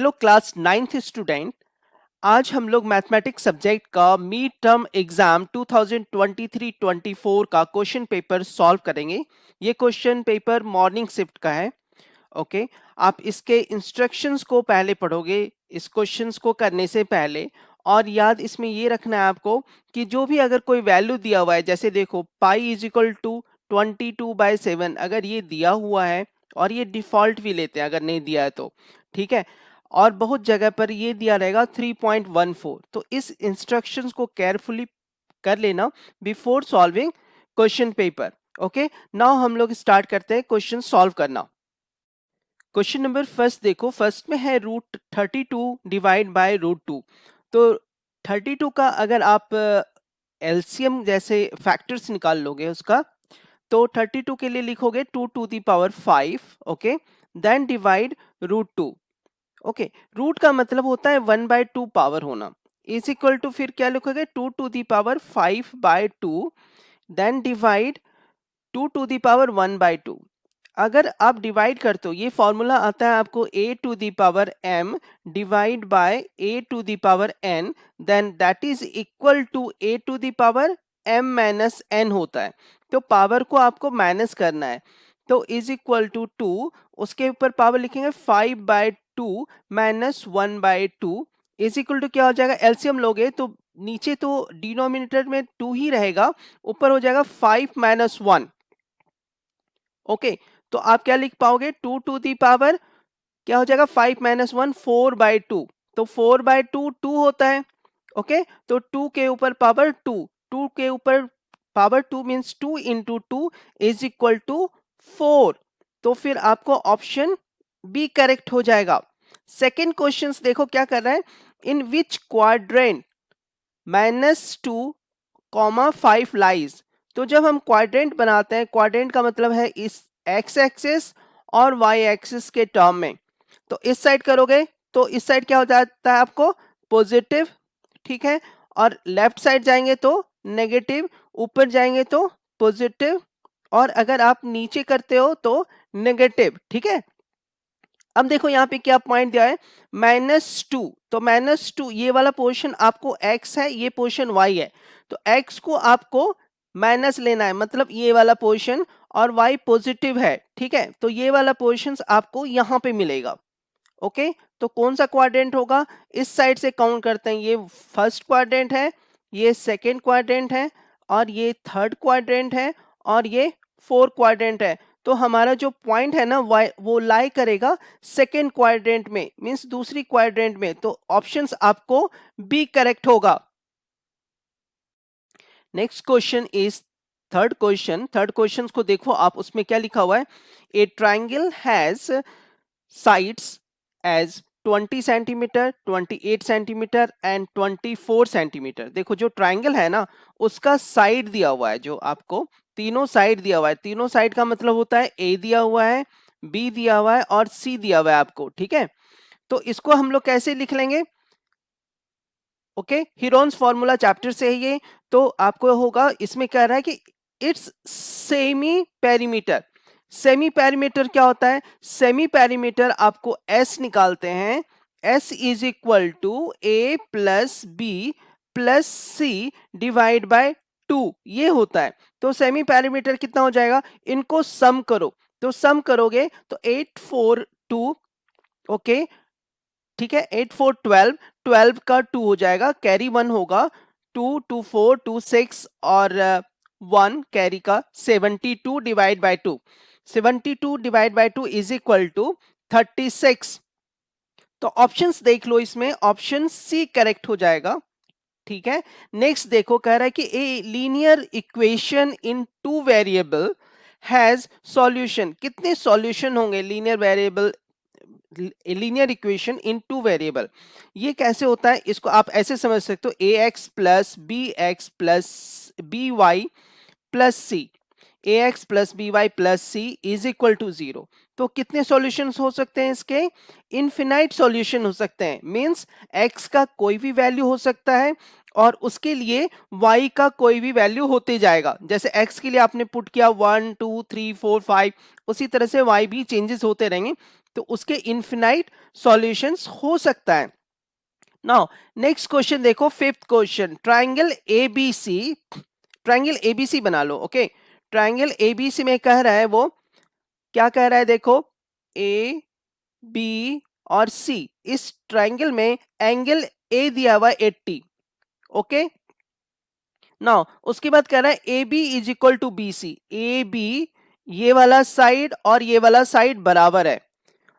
Hello class 9th student. आज हम लोग मैथमेटिक्स सब्जेक्ट का मिड टर्म एग्जाम 2023-24 का क्वेश्चन पेपर सॉल्व करेंगे। ये क्वेश्चन पेपर मॉर्निंग शिफ्ट का है। ओके, आप इसके इंस्ट्रक्शंस को पहले पढ़ोगे इस क्वेश्चंस को करने से पहले। और याद इसमें ये रखना है आपको कि जो भी अगर कोई वैल्यू दिया हुआ है, जैसे देखो पाई इज इक्वल टू 22/7 अगर ये दिया हुआ है, और ये डिफॉल्ट भी लेते हैं अगर नहीं दिया है तो, ठीक है। और बहुत जगह पर ये दिया रहेगा 3.14। तो इस इंस्ट्रक्शंस को केयरफुली कर लेना before solving question paper. Okay, now हम लोग स्टार्ट करते हैं क्वेश्चन सॉल्व करना। क्वेश्चन नंबर फर्स्ट देखो, फर्स्ट में है √32 डिवाइड बाय √2। तो 32 का अगर आप एलसीएम जैसे फैक्टर्स निकाल लोगे उसका, तो 32 के लिए लिखोगे 2⁵, okay, then divide √2। Okay, root का मतलब होता है 1/2 पावर होना, इज इक्वल टू फिर क्या लिखोगे 2⁵ देन डिवाइड 2⁻1/2। अगर आप डिवाइड करते हो, ये फॉर्मूला आता है आपको a⁴m divide by a⁴n, then that is equal to a⁴m-n होता है। तो पावर को आपको माइनस करना है, तो इज इक्वल टू 2, उसके ऊपर पावर लिखेंगे 5/2 माइनस 1/2 इज इक्वल टू क्या हो जाएगा, एलसीएम लोगे तो नीचे तो डिनोमिनेटर में 2 ही रहेगा, ऊपर हो जाएगा 5 - 1। ओके, तो आप क्या लिख पाओगे, 2 क्या हो जाएगा 5 - 1 4/2। तो 4/2 2 होता है। ओके, तो 2 के ऊपर पावर 2, 2 के ऊपर power 2 means 2 into 2 is equal to 4। तो फिर आपको ऑप्शन बी करेक्ट हो जाएगा। सेकेंड क्वेश्चन देखो क्या कर रहा है, इन विच क्वाड्रेंट -2, 5 लाइज। तो जब हम क्वाड्रेंट बनाते हैं, क्वाड्रेंट का मतलब है इस एक्स एक्सिस और वाई एक्सिस के टर्म में, तो इस साइड करोगे तो इस साइड क्या हो जाता है आपको पॉजिटिव, ठीक है, और लेफ्ट साइड जाएंगे तो नेगेटिव, ऊपर जाएंगे तो पॉजिटिव, और अगर आप नीचे करते हो तो नेगेटिव, ठीक है। अब देखो यहाँ पे क्या पॉइंट दिया है, -2। तो -2 ये वाला पोर्शन आपको x है, ये पोर्शन y है, तो x को आपको माइनस लेना है, मतलब ये वाला पोर्शन, और y पॉजिटिव है, ठीक है। तो ये वाला पोर्शन आपको यहाँ पे मिलेगा। ओके, तो कौन सा क्वाड्रेंट होगा, इस साइड से काउंट करते हैं, ये फर्स्ट क्वाड्रेंट है, ये सेकेंड क्वाड्रेंट है, और ये थर्ड क्वाड्रेंट है, और ये फोर्थ क्वाड्रेंट है। तो हमारा जो पॉइंट है ना वो लाई करेगा सेकेंड क्वाड्रेंट में, मींस दूसरी क्वाड्रेंट में। तो ऑप्शंस आपको बी करेक्ट होगा। Next question is third question को देखो आप, उसमें क्या लिखा हुआ है, a triangle has sides as 20 centimetre, 28 centimetre and 24 centimetre. देखो जो ट्राइंगल है ना उसका साइड दिया हुआ है, जो आपको तीनों साइड दिया हुआ है, तीनों साइड का मतलब होता है ए दिया हुआ है, बी दिया हुआ है और सी दिया हुआ है आपको, ठीक है। तो इसको हम लोग कैसे लिख लेंगे, ओके, हीरोन्स फॉर्मूला चैप्टर से है ये। तो आपको होगा, इसमें कह रहा है कि it's semi perimeter. Semi perimeter क्या होता है, सेमी पेरीमीटर आपको एस निकालते हैं, s is equal to a plus B plus C divide by 2, ये होता है। तो सेमी पेरीमीटर कितना हो जाएगा, इनको सम करो, तो सम करोगे तो 8 4 2, ओके, ठीक है, 8 4 12, 12 का 2 हो जाएगा, कैरी 1 होगा, 2 2 4 2 6 और 1 कैरी का 72 divide by 2, 72 divide by 2 is equal to 36। तो ऑप्शंस देख लो, इसमें ऑप्शन सी करेक्ट हो जाएगा, ठीक है। नेक्स्ट देखो, कह रहा है कि ए linear equation in 2 variable has solution. कितने सॉल्यूशन होंगे लीनियर इक्वेशन इन 2 वेरिएबल, ये कैसे होता है, इसको आप ऐसे समझ सकते हो, a x plus b x plus b y plus c, a x plus b y plus c is equal to 0। तो कितने सॉल्यूशंस हो सकते हैं इसके, इनफिनाइट सॉल्यूशन हो सकते हैं, मींस एक्स का कोई भी वैल्यू हो सकता है और उसके लिए y का कोई भी वैल्यू होते जाएगा। जैसे x के लिए आपने पुट किया 1 2 3 4 5, उसी तरह से y भी चेंजेस होते रहेंगे, तो उसके इन्फिनाइट सॉल्यूशंस हो सकता है। नाउ नेक्स्ट क्वेश्चन देखो, fifth question, triangle ABC, triangle ABC बना लो। ओके, ट्राइंगल एबीसी में कह रहा है, वो क्या कह रहा है, देखो ए बी और सी, इस ट्राइंगल में एंगल ए दिया हुआ 80। ओके, नाउ उसके बाद कह रहा है A B is equal to B C, A B ये वाला साइड और ये वाला साइड बराबर है,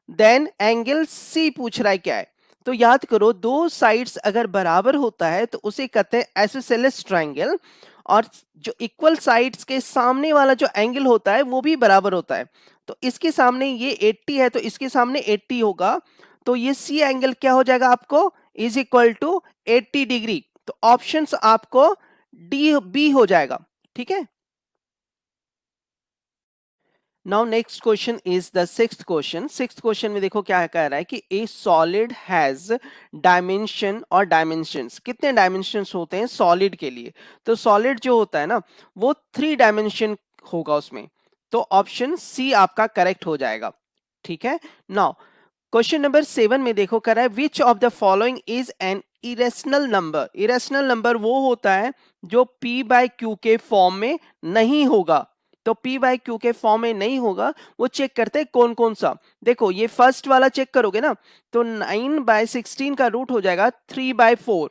देन एंगल सी पूछ रहा है क्या है। तो याद करो, दो साइड्स अगर बराबर होता है तो उसे कहते हैं आइसोसेलेस ट्रायंगल, और जो इक्वल साइड्स के सामने वाला जो एंगल होता है वो भी बराबर होता है। तो इसके सामने ये 80 है तो इसके सामने 80 होगा, तो ये सी एंगल क्या हो जाएगा आपको, इज इक्वल टू 80 डिग्री। तो ऑप्शंस आपको डी बी हो जाएगा। ठीक है, now next question is the sixth question. Sixth question में देखो क्या कह रहा है कि ए सॉलिड हैज डायमेंशन और डायमेंशंस, कितने डायमेंशंस होते हैं सॉलिड के लिए, तो सॉलिड जो होता है ना वो 3 डायमेंशन होगा उसमें, तो ऑप्शन सी आपका करेक्ट हो जाएगा। ठीक है, नाउ क्वेश्चन नंबर 7 में देखो कर रहा है विच of the following is an irrational number. Irrational number वो होता है जो p बाय क्यू के फॉर्म में नहीं होगा। तो p बाय क्यू के फॉर्म में नहीं होगा, वो चेक करते हैं कौन कौन सा। देखो ये फर्स्ट वाला चेक करोगे ना, तो 9/16 का रूट हो जाएगा 3/4,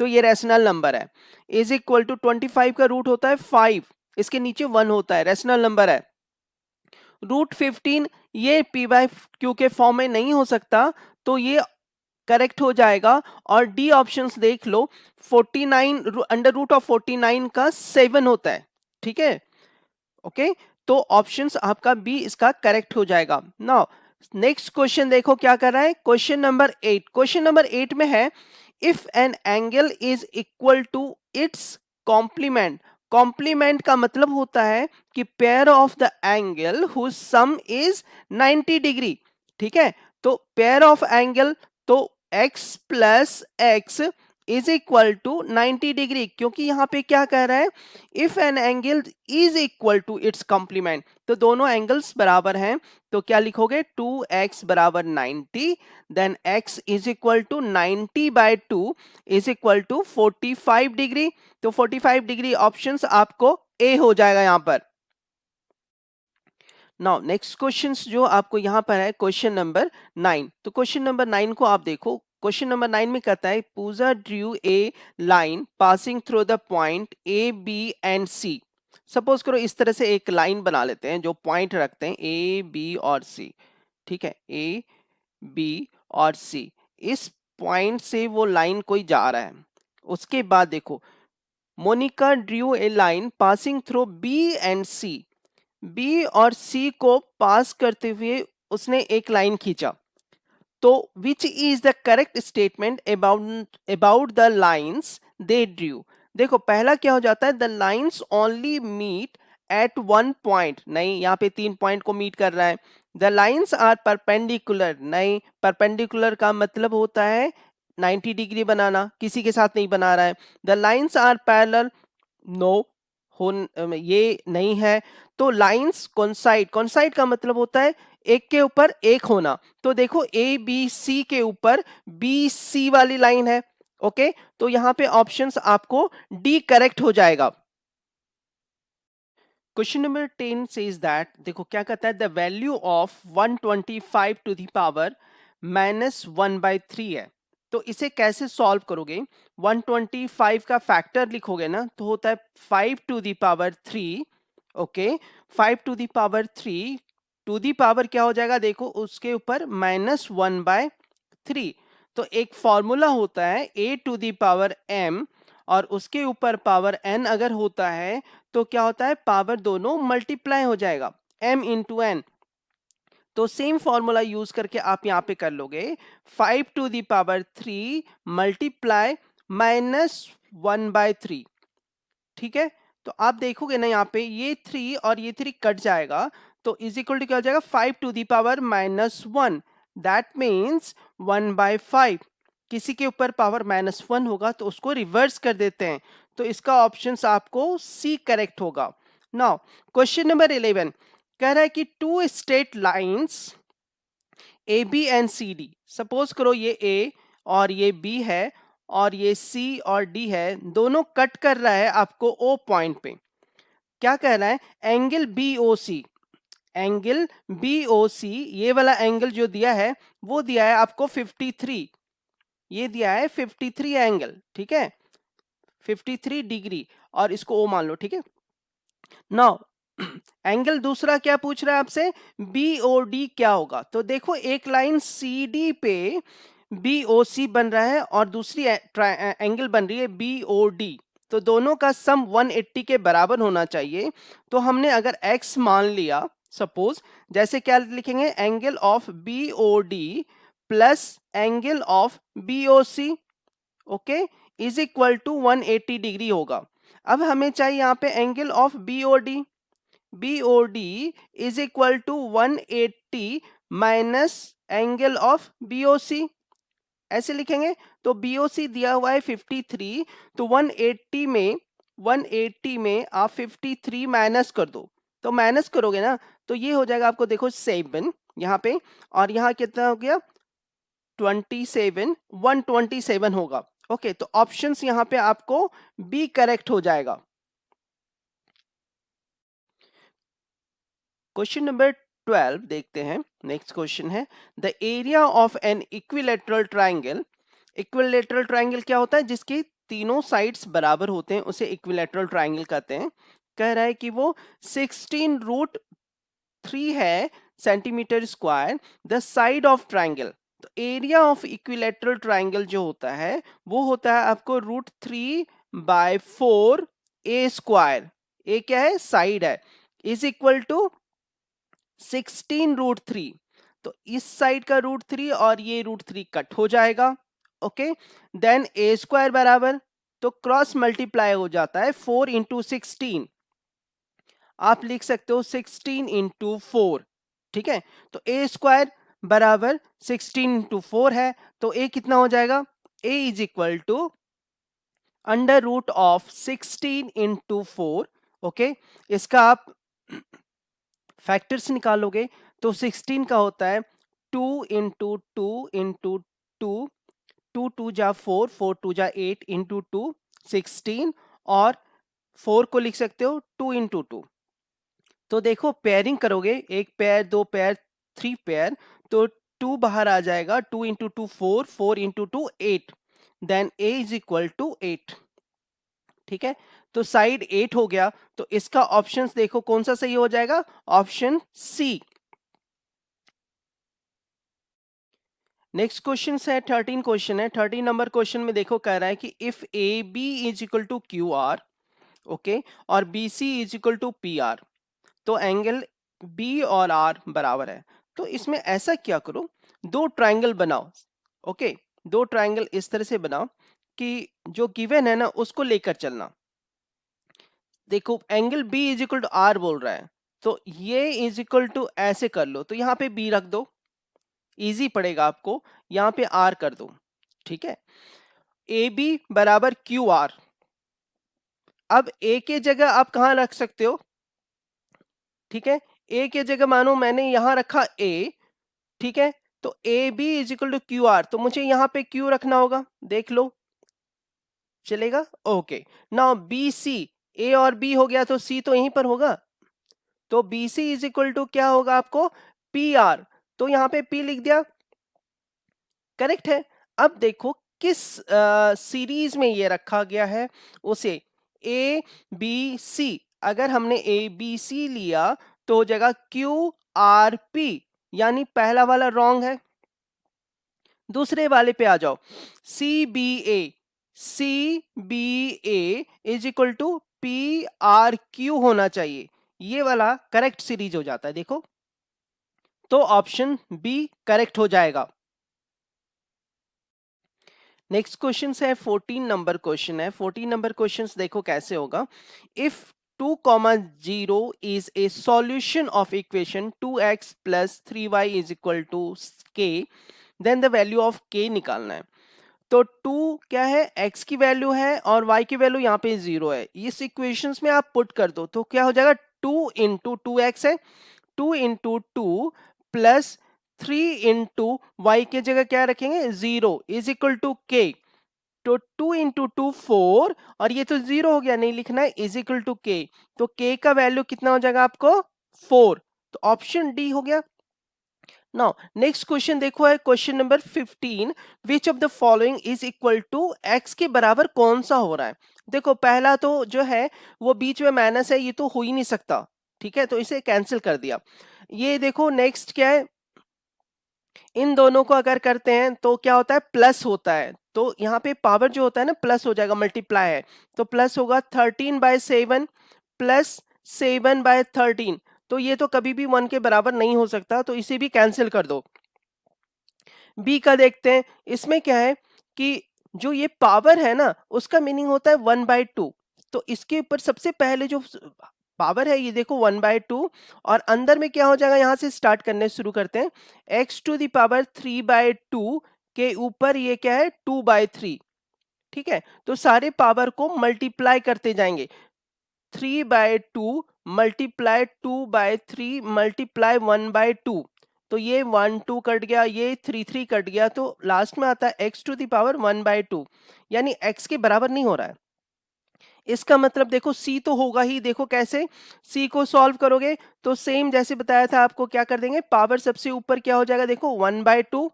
तो ये रेशनल नंबर है। इज इक्वल टू 25 का रूट होता है 5, इसके नीचे 1 होता है, रेशनल नंबर है। √15 ये p बाय क्यू के फॉर्म में नहीं हो सकता, तो ये करेक्ट हो जाएगा। और डी ऑप्शंस देख लो, 49 √49 का 7 होता है। ठीक है, ओके, तो ऑप्शंस आपका बी इसका करेक्ट हो जाएगा। नाउ नेक्स्ट क्वेश्चन देखो क्या कर रहा है, क्वेश्चन नंबर 8। क्वेश्चन नंबर 8 में है if an angle is equal to its complement. Complement का मतलब होता है कि pair of the angle whose sum is 90 degree. ठीक है, तो पेयर ऑफ एंगल, तो x plus x is equal to 90 degree, क्योंकि यहां पे क्या कह रहा है, if an angle is equal to its complement, तो दोनों एंगल्स बराबर हैं, तो क्या लिखोगे 2x बराबर 90, then x is equal to 90/2 is equal to 45 degree. तो 45 डिग्री ऑप्शंस आपको ए हो जाएगा यहां पर। नाउ नेक्स्ट क्वेश्चन जो आपको यहां पर है क्वेश्चन नंबर 9। तो क्वेश्चन नंबर 9 को आप देखो, क्वेश्चन नंबर 9 में कहता है Pooja drew a line passing through the point a B and c. Suppose करो इस तरह से एक लाइन बना लेते हैं जो पॉइंट रखते हैं ए बी और सी। ठीक है, ए बी और सी, इस पॉइंट से वो लाइन कोई जा रहा है। उसके बाद देखो Monica drew a line passing through B and C, B और सी को पास करते हुए उसने एक लाइन खींचा। तो which is the correct statement about the lines they drew. देखो पहला क्या हो जाता है, the lines only meet at 1 point, नहीं यहाँ पे 3 पॉइंट को मीट कर रहा है। द लाइंस आर परपेंडिकुलर, नहीं परपेंडिकुलर का मतलब होता है 90 डिग्री बनाना, किसी के साथ नहीं बना रहा है। The lines are parallel, no हो, ये नहीं है। तो लाइंस कोइंसाइड, कोइंसाइड का मतलब होता है एक के ऊपर एक होना। तो देखो ए बी सी के ऊपर बी सी वाली लाइन है। ओके, तो यहां पे ऑप्शंस आपको डी करेक्ट हो जाएगा। क्वेश्चन नंबर 10 सेज दैट, देखो क्या कहता है, the value of 125 to the power -1/3 है। तो इसे कैसे सॉल्व करोगे, 125 का फैक्टर लिखोगे ना, तो होता है 5 to the power 3। Okay, 5 to the power 3, to the power क्या हो जाएगा, देखो उसके ऊपर -1/3। तो एक फॉर्मूला होता है a to the power m, और उसके ऊपर पावर n अगर होता है तो क्या होता है, पावर दोनों मल्टीप्लाई हो जाएगा, m इंटू एन। तो सेम फॉर्मूला यूज करके आप यहां पे कर लोगे 5 टू द पावर 3 मल्टीप्लाई -1/3। ठीक है, तो आप देखोगे ना यहाँ पे ये 3 और ये 3 कट जाएगा, तो इज इक्वल टू क्या हो जाएगा, 5 to the power -1, that means 1/5। किसी के ऊपर पावर -1 होगा तो उसको रिवर्स कर देते हैं, तो इसका ऑप्शन आपको सी करेक्ट होगा। नाउ क्वेश्चन नंबर 11 कह रहा है कि two straight lines A B and C D, suppose करो ये ए और ये बी है और ये सी और डी है, दोनों कट कर रहा है आपको ओ पॉइंट पे। क्या कह रहा है, एंगल बी ओ सी, एंगल बी ओ सी, ये वाला एंगल जो दिया है वो दिया है आपको 53, ये दिया है 53 एंगल, ठीक है, 53 डिग्री, और इसको ओ मान लो, ठीक है। नाउ एंगल दूसरा क्या पूछ रहा है आपसे, बी ओ डी क्या होगा। तो देखो एक लाइन सी डी पे बी ओ सी बन रहा है और दूसरी एंगल बन रही है बी ओ डी, तो दोनों का सम 180 के बराबर होना चाहिए। तो हमने अगर x मान लिया, सपोज जैसे क्या लिखेंगे, angle of B O D plus angle of B O C, okay, is equal to 180 degree होगा। अब हमें चाहिए यहाँ पे angle of B O D, BOD is equal to 180 minus angle of BOC, ऐसे लिखेंगे। तो BOC दिया हुआ है 53, तो 180 में आप 53 माइनस कर दो, तो माइनस करोगे ना तो ये हो जाएगा आपको, देखो 7 यहाँ पे, और यहाँ कितना हो गया 27, 127 होगा। ओके, तो ऑप्शंस यहाँ पे आपको बी करेक्ट हो जाएगा। क्वेश्चन नंबर 12 देखते हैं। नेक्स्ट क्वेश्चन है, the area of an equilateral triangle, equilateral triangle क्या होता है, जिसकी तीनों साइड्स बराबर होते हैं उसे इक्विलेटरल ट्राइंगल कहते हैं। कह रहा है कि वो 16√3 है centimetre square the side of triangle. तो एरिया ऑफ इक्विलेटरल ट्राइंगल जो होता है वो होता है आपको √3/4 ए स्क्वायर, ए क्या है, साइड है, इज इक्वल टू 16√3। तो इस साइड का √3 और ये √3 कट हो जाएगा, ओके। देन ए स्क्वायर बराबर, तो क्रॉस मल्टीप्लाई हो जाता है 4 इंटू 16, आप लिख सकते हो 16 इंटू 4, ठीक है। तो ए स्क्वायर बराबर 16 इंटू 4 है, तो ए कितना हो जाएगा, ए is equal to under root of 16 into 4, okay. इसका आप फैक्टर्स निकालोगे तो 16 का होता है 2 इंटू 2 इंटू 2, 2 जा 4, 4 जा 8 इंटू 2 16, और 4 को लिख सकते हो 2 इंटू 2। तो देखो पेयरिंग करोगे, एक पेयर, दो पेयर, 3 पेयर, तो 2 बाहर आ जाएगा, 2 into 2 4, 4 into 2 8, then a is equal to 8, ठीक है। तो साइड 8 हो गया, तो इसका ऑप्शंस देखो कौन सा सही हो जाएगा, ऑप्शन सी। नेक्स्ट क्वेश्चन है 13 क्वेश्चन है। 13 नंबर क्वेश्चन में देखो कह रहा है कि if A B is equal to Q R, okay, और B C is equal to P R, तो एंगल बी और आर बराबर है। तो इसमें ऐसा क्या करो, दो ट्राइंगल बनाओ, ओके, दो ट्राइंगल इस तरह से बनाओ कि जो गिवन है ना उसको लेकर चलना। देखो angle B is equal to R बोल रहा है, तो ये इज इक्वल टू ऐसे कर लो, तो यहाँ पे बी रख दो, इजी पड़ेगा आपको, यहां पे आर कर दो, ठीक है। ए बी बराबर क्यू आर, अब ए के जगह आप कहां रख सकते हो, ठीक है, ए के जगह मानो मैंने यहां रखा ए, ठीक है, तो A B is equal to Q R, तो मुझे यहां पे क्यू रखना होगा, देख लो चलेगा, ओके। नाउ बी सी, ए और बी हो गया तो सी तो यहीं पर होगा, तो B C is equal to क्या होगा आपको, पी आर, तो यहां पे पी लिख दिया, करेक्ट है। अब देखो किस सीरीज में ये रखा गया है, उसे ए बी सी, अगर हमने ए बी सी लिया तो हो जाएगा क्यू आर पी, यानी पहला वाला रॉन्ग है। दूसरे वाले पे आ जाओ, C B A, C B A is equal to P R Q होना चाहिए, ये वाला करेक्ट सीरीज हो जाता है, देखो, तो ऑप्शन बी करेक्ट हो जाएगा। नेक्स्ट क्वेश्चन है 14 नंबर क्वेश्चन है। 14 नंबर क्वेश्चन देखो कैसे होगा, if 2,0 is a solution of equation 2x plus 3y is equal to k, then the value of k निकालना है। तो 2 क्या है, x की वैल्यू है और y की वैल्यू यहाँ पे 0 है। इस इक्वेशंस में आप पुट कर दो तो क्या हो जाएगा, 2 इंटू 2x है, 2 इंटू 2 प्लस 3 इंटू वाई की जगह क्या रखेंगे 0 इज इक्वल टू के। तो 2 इंटू 2 4 और ये तो 0 हो गया, नहीं लिखना है, इज इक्वल टू के। तो के का वैल्यू कितना हो जाएगा आपको 4। तो ऑप्शन डी हो गया। नाउ नेक्स्ट क्वेश्चन देखो है question number 15, which of the following is equal to x के बराबर कौन सा हो रहा है। देखो पहला तो जो है वो बीच में माइनस है, ये तो हो ही नहीं सकता, ठीक है, तो इसे कैंसिल कर दिया। ये देखो नेक्स्ट क्या है, इन दोनों को अगर करते हैं तो क्या होता है, प्लस होता है, तो यहाँ पे पावर जो होता है ना प्लस हो जाएगा, मल्टीप्लाई है, तो प्लस होगा 13/7 प्लस 7/13। तो ये तो कभी भी 1 के बराबर नहीं हो सकता, तो इसे भी कैंसिल कर दो। बी का देखते हैं, इसमें क्या है कि जो ये पावर है ना उसका मीनिंग होता है 1/2। तो इसके ऊपर सबसे पहले जो पावर है ये देखो 1/2, और अंदर में क्या हो जाएगा, यहां से स्टार्ट करने शुरू करते हैं, x⁻³ के ऊपर ये क्या है 2/3। ठीक है, तो सारे पावर को मल्टीप्लाई करते जाएंगे, 3/2 मल्टीप्लाई 2/3 मल्टीप्लाई 1/2। तो ये 1 2 कट गया, ये 3 3 कट गया, तो लास्ट में आता है x⁻1/2, यानी x के बराबर नहीं हो रहा है। इसका मतलब देखो c तो होगा ही, देखो कैसे, c को सॉल्व करोगे तो सेम जैसे बताया था आपको, क्या कर देंगे, पावर सबसे ऊपर क्या हो जाएगा, देखो 1/2,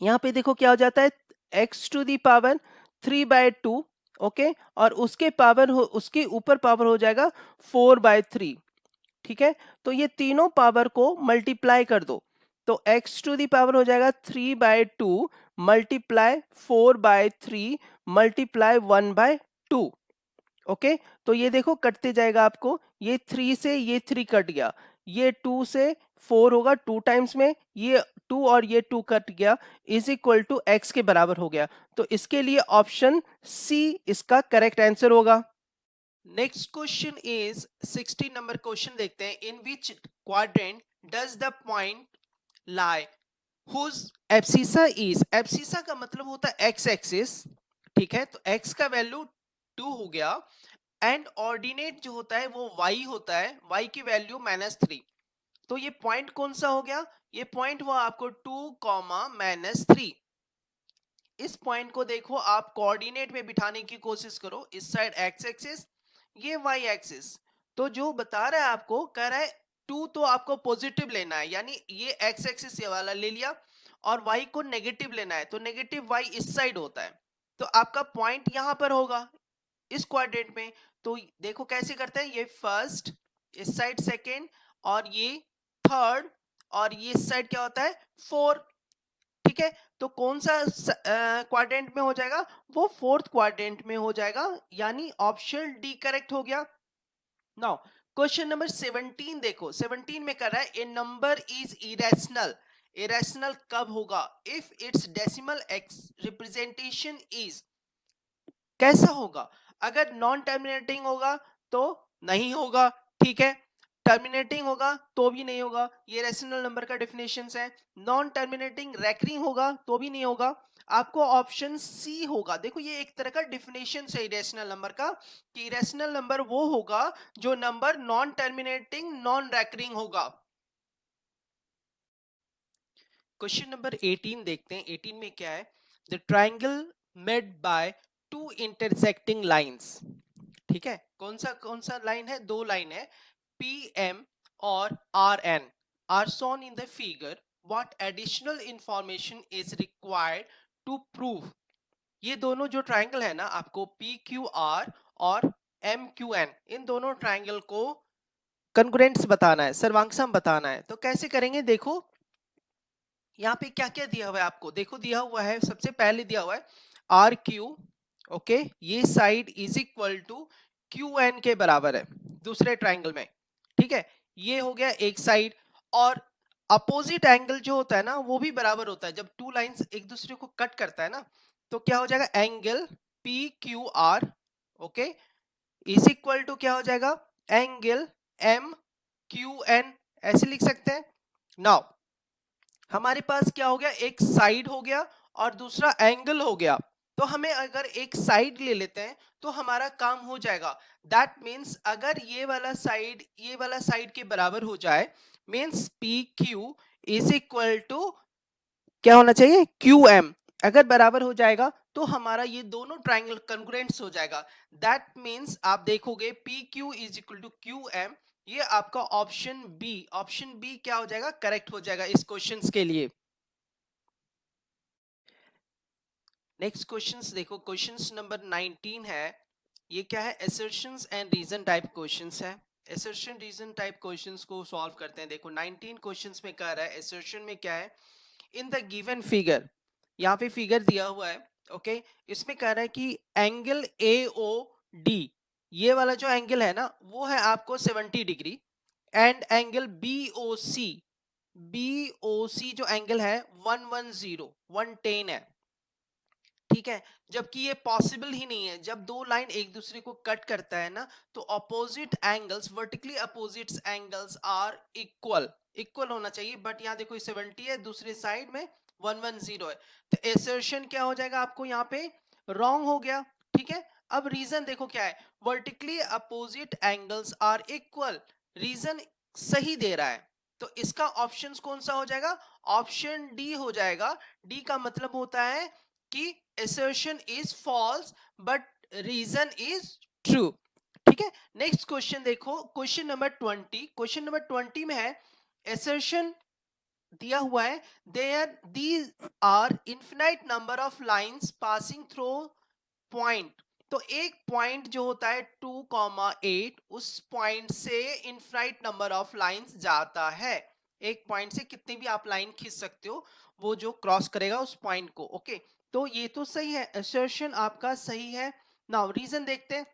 यहाँ पे देखो क्या हो जाता है x⁻3/2, ओके, और उसके पावर हो, उसके ऊपर पावर हो जाएगा 4/3। ठीक है, तो ये तीनों पावर को मल्टीप्लाई कर दो, तो x⁻ हो जाएगा 3/2 मल्टीप्लाई 4/3 मल्टीप्लाई 1/2। ओके, तो ये देखो कटते जाएगा आपको, ये 3 से ये 3 कट गया, ये 2 से 4 होगा 2 टाइम्स में, ये 2 और ये 2 कट गया, इज इक्वल टू x के बराबर हो गया। तो इसके लिए ऑप्शन सी इसका करेक्ट आंसर होगा। Next question is 16 number question देखते हैं, in which quadrant does the point lie whose abscissa is. Abscissa का मतलब होता है एक्स एक्सिस, ठीक है, तो x का वैल्यू 2 हो गया, एंड ऑर्डिनेट जो होता है वो y होता है, y की वैल्यू -3। तो ये पॉइंट कौन सा हो गया, ये पॉइंट हुआ आपको 2, -3। इस पॉइंट को देखो आप कोऑर्डिनेट में बिठाने की कोशिश करो, इस साइड एक्स एक्सिस, ये वाई एक्सिस। तो जो बता रहा है आपको, कह रहा है 2 तो आपको पॉजिटिव लेना है, यानी ये एक्स एक्सिस ये वाला ले लिया, और y को नेगेटिव लेना है, तो नेगेटिव y इस साइड होता है, तो आपका पॉइंट यहां पर होगा इस क्वाड्रेंट में। तो देखो कैसे करते हैं, ये फर्स्ट, इस साइड सेकेंड, और ये थर्ड, और ये इस साइड क्या होता है 4। ठीक है, तो कौन सा क्वाड्रेंट में हो जाएगा, वो फोर्थ क्वाड्रेंट में हो जाएगा, यानी ऑप्शन डी करेक्ट हो गया। नाउ क्वेश्चन नंबर 17 देखो, 17 में कर रहा है, ए नंबर इज इरेशनल। इरेशनल कब होगा, if it's decimal x representation is. कैसा होगा, अगर नॉन टर्मिनेटिंग होगा तो नहीं होगा, ठीक है, टर्मिनेटिंग होगा तो भी नहीं होगा, ये रेशनल नंबर का डेफिनेशन है। नॉन टर्मिनेटिंग रैकरिंग होगा तो भी नहीं होगा, आपको ऑप्शन सी होगा। देखो ये एक तरह का डेफिनेशन है इरेशनल नंबर का, कि इरेशनल नंबर वो होगा जो number non terminating non recurring होगा। क्वेश्चन नंबर 18 देखते हैं, 18 में क्या है, the triangle made by two intersecting lines. ठीक है, कौन सा लाइन है, दो लाइन है, PM और RN are shown in the figure. What additional information is required to prove? ये दोनों जो ट्राइंगल है ना, आपको PQR और MQN, इन दोनों ट्राइंगल को कंग्रुएंट्स बताना है, सर्वांगसम बताना है। तो कैसे करेंगे, देखो यहाँ पे क्या क्या दिया हुआ है आपको, देखो दिया हुआ है, सबसे पहले दिया हुआ है RQ, ओके, ये side is equal to QN के बराबर है दूसरे ट्राइंगल में, ठीक है, ये हो गया एक साइड। और अपोजिट एंगल जो होता है ना वो भी बराबर होता है, जब टू लाइंस एक दूसरे को कट करता है ना, तो क्या हो जाएगा, angle PQR, okay, is equal to क्या हो जाएगा, एंगल MQN, ऐसे लिख सकते हैं। नाउ हमारे पास क्या हो गया, एक साइड हो गया और दूसरा एंगल हो गया, तो हमें अगर एक साइड ले लेते हैं तो हमारा काम हो जाएगा। दैट मीन्स अगर ये वाला साइड के बराबर हो जाए, means P Q is equal to क्या होना चाहिए, क्यू एम। अगर बराबर हो जाएगा तो हमारा ये दोनों ट्राइंगल कंग्रुएंट्स हो जाएगा। दैट मीन्स आप देखोगे P Q is equal to Q M, ये आपका ऑप्शन बी क्या हो जाएगा, करेक्ट हो जाएगा इस क्वेश्चंस के लिए। नेक्स्ट क्वेश्चंस देखो, क्वेश्चंस नंबर 19 है। ये क्या है, assertions and reason type questions है। assertion रीजन टाइप क्वेश्चंस को सॉल्व करते हैं। देखो 19 क्वेश्चंस में कह रहा है, assertion में क्या है, इन द गिवन फिगर, यहाँ पे फिगर दिया हुआ है, ओके। इसमें कह रहा है कि एंगल ए ओ डी, ये वाला जो एंगल है ना वो है आपको 70 degree, and angle B O C जो एंगल है 110 है, ठीक है। जबकि ये पॉसिबल ही नहीं है, जब दो लाइन एक दूसरे को कट करता है ना तो opposite angles, vertically opposite angles are equal, equal होना चाहिए। बट यहाँ देखो 70 है, दूसरे साइड में 110 है, तो एसर्शन क्या हो जाएगा आपको यहाँ पे, रॉन्ग हो गया, ठीक है। अब रीजन देखो क्या है, vertically opposite angles are equal, reason सही दे रहा है, तो इसका ऑप्शन कौन सा हो जाएगा, ऑप्शन डी हो जाएगा। डी का मतलब होता है कि assertion is false but reason is true, ठीक है। नेक्स्ट क्वेश्चन देखो, क्वेश्चन नंबर 20, क्वेश्चन नंबर 20 में है assertion दिया हुआ है, there these are infinite number of lines passing through point, तो एक पॉइंट जो होता है 2,8, उस पॉइंट से इनफिनाइट नंबर ऑफ लाइंस जाता है। एक पॉइंट से कितनी भी आप लाइन खींच सकते हो, वो जो क्रॉस करेगा उस पॉइंट को, ओके। तो ये तो सही है, असर्शन आपका सही है। नाउ रीजन देखते हैं,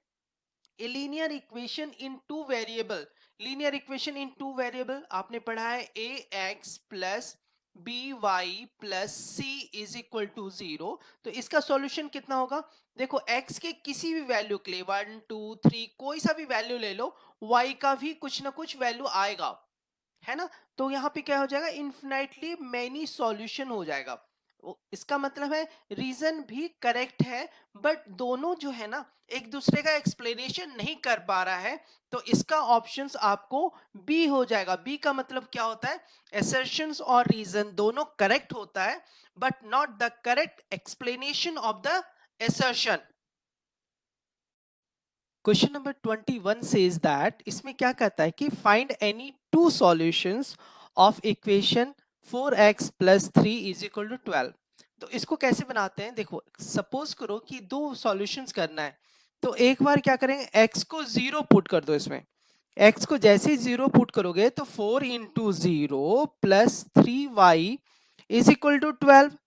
a linear equation in two variable, linear equation in two variable आपने पढ़ा है, a x plus b y plus c is equal to 0, तो इसका सॉल्यूशन कितना होगा, देखो x के किसी भी वैल्यू के लिए 1 2 3 कोई सा भी वैल्यू ले लो, y का भी कुछ ना कुछ वैल्यू आएगा, है ना। तो यहाँ पे क्या हो जाएगा, इन्फिनाइटली मैनी सॉल्यूशन हो जाएगा। इसका मतलब है रीजन भी करेक्ट है, बट दोनों जो है ना एक दूसरे का एक्सप्लेनेशन नहीं कर पा रहा है, तो इसका ऑप्शंस आपको बी हो जाएगा। बी का मतलब क्या होता है, assertions और रीजन दोनों करेक्ट होता है, but not the correct explanation of the assertion। Question number 21 says that, इसमें क्या कहता है कि find any two solutions of equation 4x plus 3 is equal to 12। तो इसको कैसे बनाते हैं, देखो सपोज करो कि दो सॉल्यूशंस करना है, तो एक बार क्या करेंगे, x को 0 पुट कर दो इसमें, x को जैसे ही 0 पुट करोगे तो 4 into 0 plus 3y is equal to 12,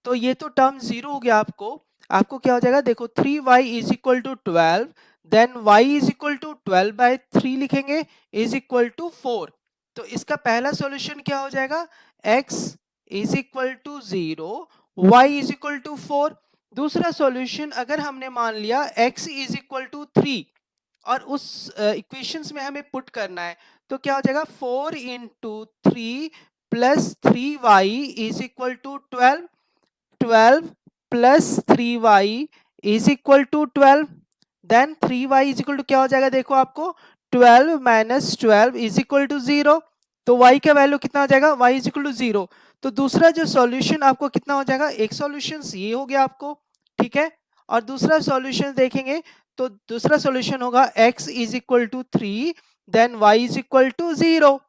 तो ये तो टर्म 0 हो गया, आपको क्या हो जाएगा, देखो 3y is equal to 12, then y is equal to 12/3 लिखेंगे इज इक्वल टू 4। तो इसका पहला सॉल्यूशन क्या हो जाएगा, x is equal to 0, y is equal to 4। दूसरा सॉल्यूशन अगर हमने मान लिया x इज इक्वल टू 3 और उस इक्वेशंस में हमें पुट करना है, तो क्या हो जाएगा, 4 into 3 plus 3y is equal to 12, 12 plus 3y is equal to 12, then 3y is equal to क्या हो जाएगा, देखो आपको 12 माइनस 12 इज इक्वल टू 0, तो y का वैल्यू कितना हो जाएगा, y इज इक्वल टू 0। तो दूसरा जो सॉल्यूशन आपको कितना हो जाएगा, एक सॉल्यूशन ये हो गया आपको, ठीक है। और दूसरा सॉल्यूशन देखेंगे तो दूसरा सॉल्यूशन होगा x is equal to 3, then y is equal to 0।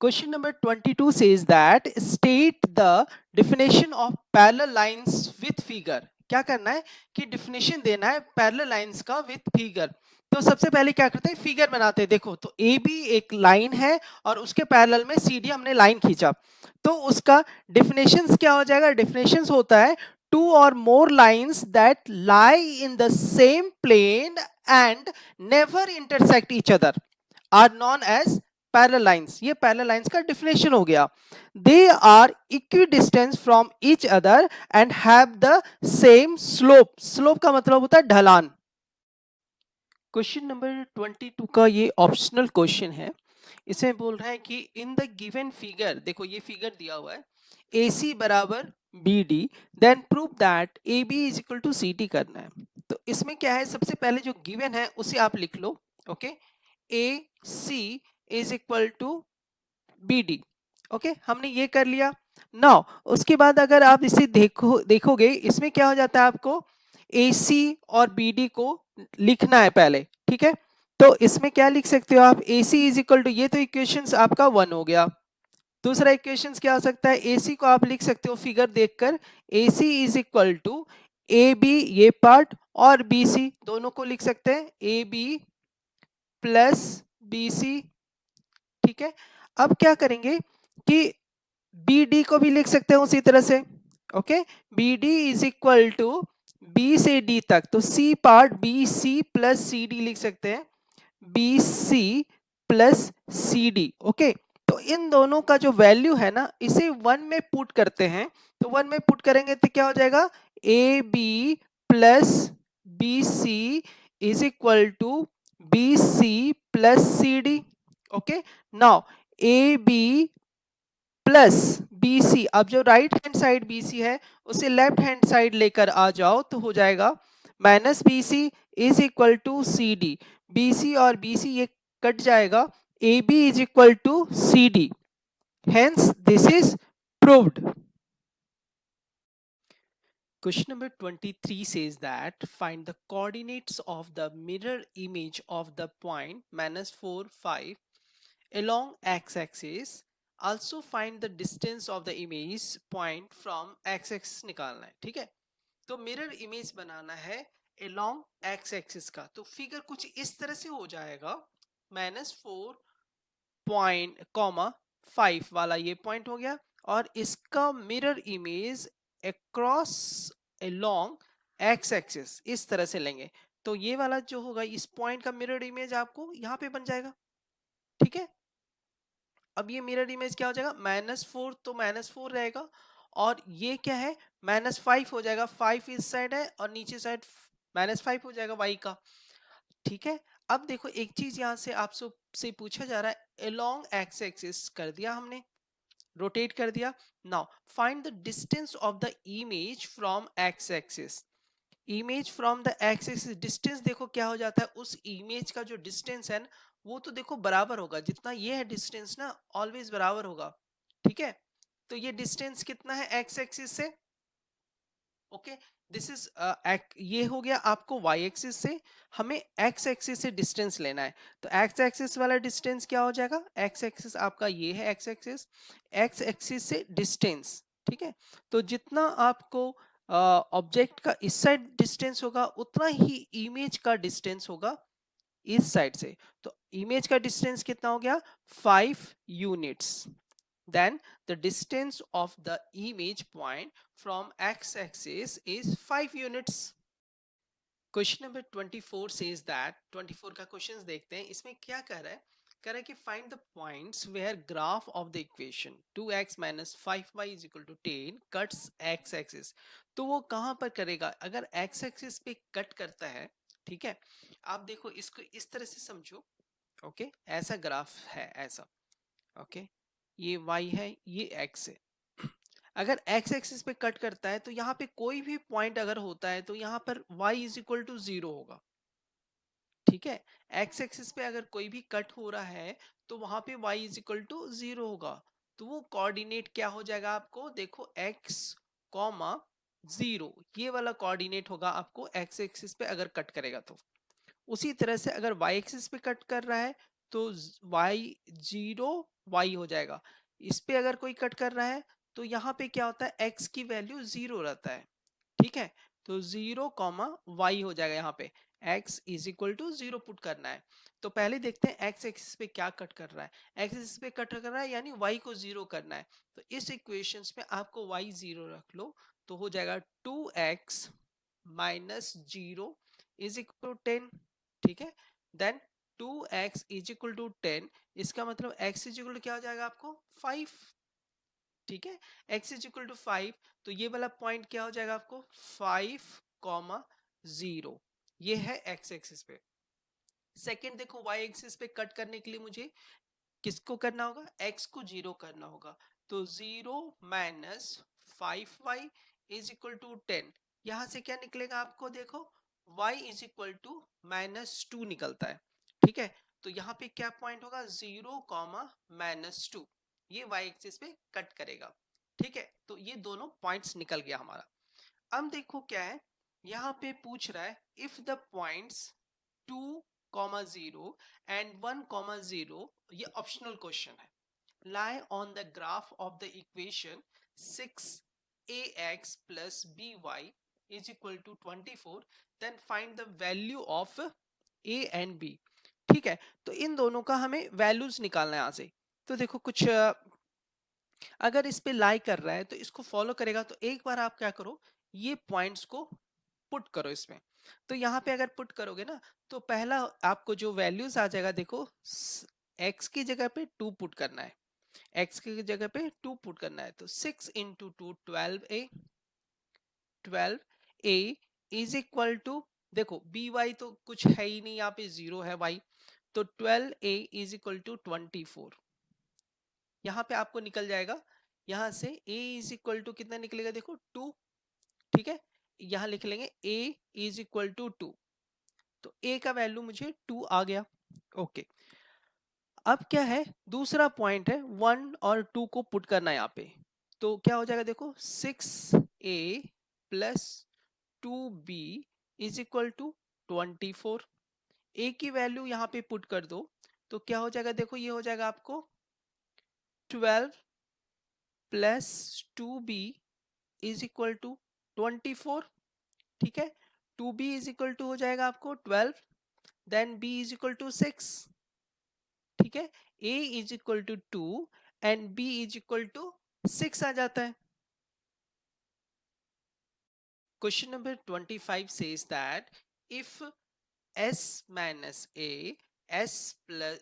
Question number 22 says that state the definition of parallel lines with figure। क्या करना है कि definition देना है parallel lines का with figure। तो सबसे पहले क्या करते हैं, फिगर बनाते हैं। देखो तो ए बी एक लाइन है और उसके पैरेलल में सी डी हमने लाइन खींचा, तो उसका डिफिनेशंस क्या हो जाएगा, डिफिनेशंस होता है two or more lines that lie in the same plane and never intersect each other are known as parallel lines. ये पैरेलल लाइंस का डिफिनेशन हो गया। They are equidistance from each other and have the same slope. Slope का मतलब होता है ढलान। Question number 22 का ये ऑप्शनल क्वेश्चन है। इसमें बोल रहा है कि इन द गिवन फिगर, देखो ये फिगर दिया हुआ है, AC बराबर BD, then prove that AB is equal to CD करना है। तो इसमें क्या है, सबसे पहले जो गिवन है उसे आप लिख लो, okay, AC is equal to BD, okay, हमने ये कर लिया। नाउ उसके बाद अगर आप इसे देखोगे इसमें क्या हो जाता है, आपको AC और BD को लिखना है पहले, ठीक है। तो इसमें क्या लिख सकते हो आप, AC इज इक्वल टू, ये तो इक्वेशंस आपका 1 हो गया। दूसरा इक्वेशंस क्या हो सकता है, AC को आप लिख सकते हो फिगर देखकर, AC is equal to AB ये पार्ट और BC दोनों को लिख सकते हैं, AB प्लस BC, ठीक है। अब क्या करेंगे कि BD को भी लिख सकते हैं उसी तरह से, okay, BD is equal to B से D तक, तो C part BC plus CD लिख सकते हैं, BC प्लस CD, ओके। तो इन दोनों का जो वैल्यू है ना, इसे 1 में पुट करते हैं, तो 1 में पुट करेंगे तो क्या हो जाएगा, AB plus BC is equal to BC plus CD, okay. Now AB plus BC, अब जो राइट हैंड साइड BC है उसे लेफ्ट हैंड साइड लेकर आ जाओ, तो हो जाएगा minus BC is equal to CD, BC और BC ये कट जाएगा, AB is equal to CD, hence this is proved. Question number 23 says that find the coordinates of the mirror image of the point minus 4 5 along x-axis, also find the distance of the image point from x-axis निकालना है, ठीक है। तो mirror image बनाना है along x-axis का, तो figure कुछ इस तरह से हो जाएगा, -4 पॉइंट कॉमा 5 वाला ये पॉइंट हो गया, और इसका mirror image across along x-axis इस तरह से लेंगे, तो ये वाला जो होगा इस पॉइंट का मिरर इमेज आपको यहाँ पे बन जाएगा, ठीक है। अब ये मिरर इमेज क्या हो जाएगा, -4 तो -4 रहेगा, और ये क्या है -5 हो जाएगा, 5 इस साइड है और नीचे साइड -5 हो जाएगा y का, ठीक है। अब देखो एक चीज यहाँ से आपसे पूछा जा रहा है, along x एक्सिस कर दिया हमने, रोटेट कर दिया। Now find the distance of the image from x axis, image from the x axis, distance देखो क्या हो जाता है, उस इमेज का जो डिस्टेंस है वो तो देखो बराबर होगा, जितना ये है डिस्टेंस ना ऑलवेज बराबर होगा, ठीक है। तो ये डिस्टेंस कितना है एक्स एक्सिस से, ओके, दिस इज ये हो गया आपको y एक्सिस से, हमें x एक्सिस से डिस्टेंस लेना है, तो x एक्सिस वाला डिस्टेंस क्या हो जाएगा, x एक्सिस आपका ये है x एक्सिस, x एक्सिस से डिस्टेंस, ठीक है। तो जितना आपको ऑब्जेक्ट का इस साइड डिस्टेंस होगा उतना ही इमेज का डिस्टेंस होगा इस साइड से, तो इमेज का डिस्टेंस कितना हो गया 5 units, then the distance of the image point from x-axis is 5 units. Question number 24 says that, 24 का क्वेश्चंस देखते हैं, इसमें क्या कह रहा है, कह रहा है कि find the points where graph of the equation 2x minus 5y is equal to 10 cuts x-axis, तो वो कहां पर करेगा, अगर x-axis पे कट करता है, ठीक है। आप देखो इसको इस तरह से समझो, ओके, ऐसा ग्राफ है ऐसा, ओके, ये y है ये x है, अगर x एक्सिस पे कट करता है तो यहाँ पे कोई भी पॉइंट अगर होता है तो यहाँ पर y इज इक्वल टू 0 होगा, ठीक है। x एक्सिस पे अगर कोई भी कट हो रहा है तो वहां पे y इज इक्वल टू 0 होगा, तो वो कोऑर्डिनेट क्या हो जाएगा आपको, देखो x कॉमा 0 ये वाला कोऑर्डिनेट होगा आपको x एक्सिस पे अगर कट करेगा तो। उसी तरह से अगर y एक्सिस पे कट कर रहा है तो y 0 y हो जाएगा, इस पे अगर कोई कट कर रहा है तो यहाँ पे क्या होता है x की वैल्यू 0 रहता है, ठीक है। तो 0 कॉमा y हो जाएगा, यहाँ पे x is equal to 0 put करना है। तो पहले देखते हैं x एक्सिस पे क्या कट कर रहा है, x एक्सिस पे कट कर रहा है यानी y को 0 करना है, तो इस इक्वेशंस में आपको y 0 रख लो, तो हो जाएगा 2x minus 0 is equal to 10, ठीक है। Then 2x is equal to 10, इसका मतलब x इज इक्वल टू क्या हो जाएगा आपको 5, ठीक है। x इज इक्वल टू 5, तो ये वाला पॉइंट क्या हो जाएगा आपको 5 कॉमा 0, ये है x एक्सिस पे। सेकंड देखो y एक्सिस पे कट करने के लिए मुझे किसको करना होगा, x को 0 करना होगा। तो 0 minus 5y is equal to 10। यहां से क्या निकलेगा आपको देखो, y इज इक्वल टू -2 निकलता है। ठीक है, तो यहाँ पे क्या पॉइंट होगा, 0 कॉमा -2, ये y एक्सिस पे कट करेगा। ठीक है, तो ये दोनों पॉइंट्स निकल गया हमारा। अब देखो क्या है, यहाँ पे पूछ रहा है इफ द पॉइंट्स 2,0 एंड 1,0, ये ऑप्शनल क्वेश्चन है, lie on the graph of the equation 6ax plus by is equal to 24, then find the value of a and b। ठीक है, तो इन दोनों का हमें वैल्यूज निकालना है यहाँ से। तो देखो कुछ अगर इस पे लाई कर रहा है तो इसको फॉलो करेगा, तो एक बार आप क्या करो, ये पॉइंट्स को पुट करो इसमें। तो यहाँ पे अगर पुट करोगे ना, तो पहला आपको जो वैल्यूज आ जाएगा, देखो x की जगह पे 2 पुट करना है, x की जगह पे 2 पुट करना है, तो 6 into 2 12a is equal to, देखो by तो कुछ है ही नहीं, यहाँ पे 0 है y, तो 12a इज इक्वल टू 24। यहाँ पे आपको निकल जाएगा, यहाँ से a इज इक्वल टू कितना निकलेगा, देखो 2। ठीक है, यहाँ लिख लेंगे a इज इक्वल टू 2, तो a का वैल्यू मुझे 2 आ गया। ओके, अब क्या है, दूसरा पॉइंट है 1 और 2 को पुट करना है यहाँ पे, तो क्या हो जाएगा देखो, 6a plus 2b is equal to 24। a की वैल्यू यहाँ पे पुट कर दो, तो क्या हो जाएगा देखो, ये हो जाएगा आपको 12 plus 2b is equal to 24। ठीक है, 2b इज इक्वल टू हो जाएगा आपको 12, then b is equal to 6। ठीक है, a is equal to 2 and b is equal to 6 आ जाता है। Question number 25 says that if s minus a s plus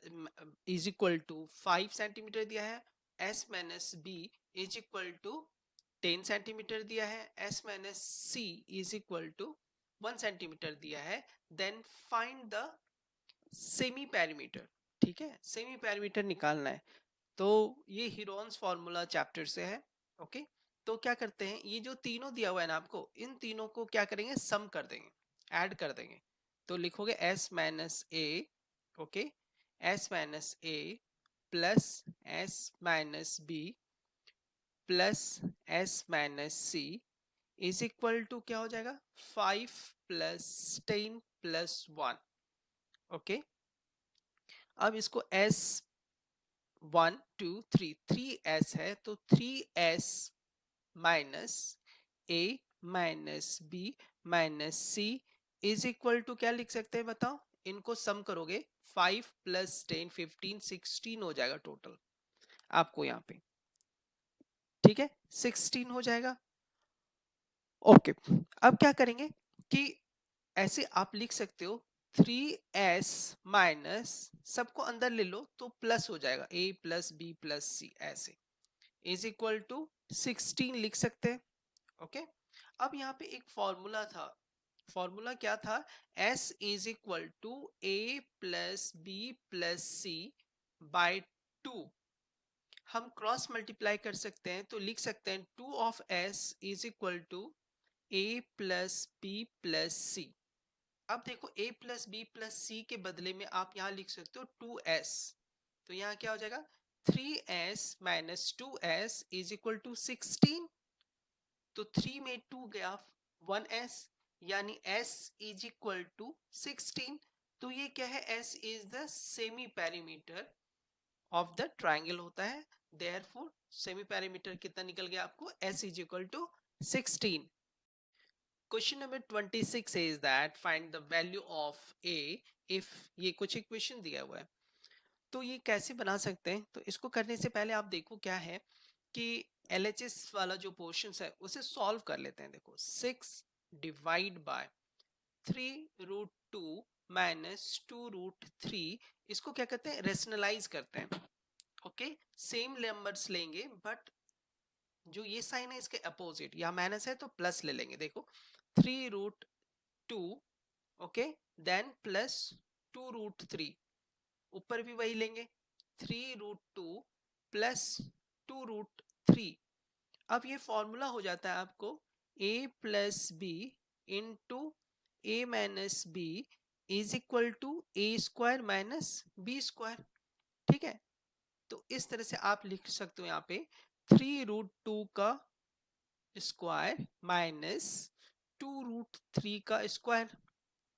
is equal to 5 centimetre दिया है, s minus b is equal to 10 centimetre दिया है, s minus c is equal to 1 centimetre दिया है, then find the semi parameter. ठीक है, semi parameter निकालना है, तो ये हीरोन्स फॉर्मूला चैप्टर से है। ओके, तो क्या करते हैं, ये जो तीनों दिया हुआ है ना आपको, इन तीनों को क्या करेंगे, सम कर देंगे, ऐड कर देंगे। तो लिखोगे s minus a, okay, s minus a plus s minus b plus s minus c is equal to क्या हो जाएगा, 5 प्लस 10 प्लस 1। ओके, अब इसको s 1 2 3 3s है, तो 3s minus a minus b minus c is equal to क्या लिख सकते हैं बताओ, इनको सम करोगे 5 प्लस 10 15 16 हो जाएगा टोटल आपको यहाँ पे। ठीक है, 16 हो जाएगा। ओके, अब क्या करेंगे कि ऐसे आप लिख सकते हो 3s माइनस, सबको अंदर ले लो तो प्लस हो जाएगा, a plus b plus c ऐसे इज इक्वल टू 16 लिख सकते हैं। ओके, अब यहाँ पे एक फॉर्मूला था, फॉर्मूला क्या था, s is equal to a plus b plus c by 2। हम क्रॉस मल्टीप्लाई कर सकते हैं, तो लिख सकते हैं 2 of s is equal to a plus b plus C. अब देखो a plus b plus C के बदले में आप यहाँ लिख सकते हो 2s, तो यहाँ क्या हो जाएगा, 3s minus 2s is equal to 16। तो 3 में 2 गया, 1s, यानी s इज इक्वल टू 16। तो ये क्या है, s is the semi parameter of the triangle होता है, देयरफॉर सेमी पैरामीटर कितना निकल गया आपको, s इज इक्वल टू 16। क्वेश्चन नंबर 26 is that find the value of a if, ये कुछ इक्वेशन दिया हुआ है, तो ये कैसे बना सकते हैं, तो इसको करने से पहले आप देखो क्या है कि LHS वाला जो पोर्शन है उसे सॉल्व कर लेते हैं। देखो 6 divide by 3 root 2 minus 2 root 3, इसको क्या करते हैं, रेशनलाइज करते हैं। ओके, सेम नंबर्स लेंगे बट जो ये साइन है इसके अपोजिट, यहाँ माइनस है तो प्लस ले लेंगे। देखो 3 root 2, okay, then plus 2 root 3, ऊपर भी वही लेंगे, 3√2 प्लस 2√3। अब ये फॉर्मूला हो जाता है आपको a plus b into a minus b is equal to a square minus b square. ठीक है, तो इस तरह से आप लिख सकते हो यहाँ पे 3√2 का स्क्वायर माइनस 2√3 का स्क्वायर।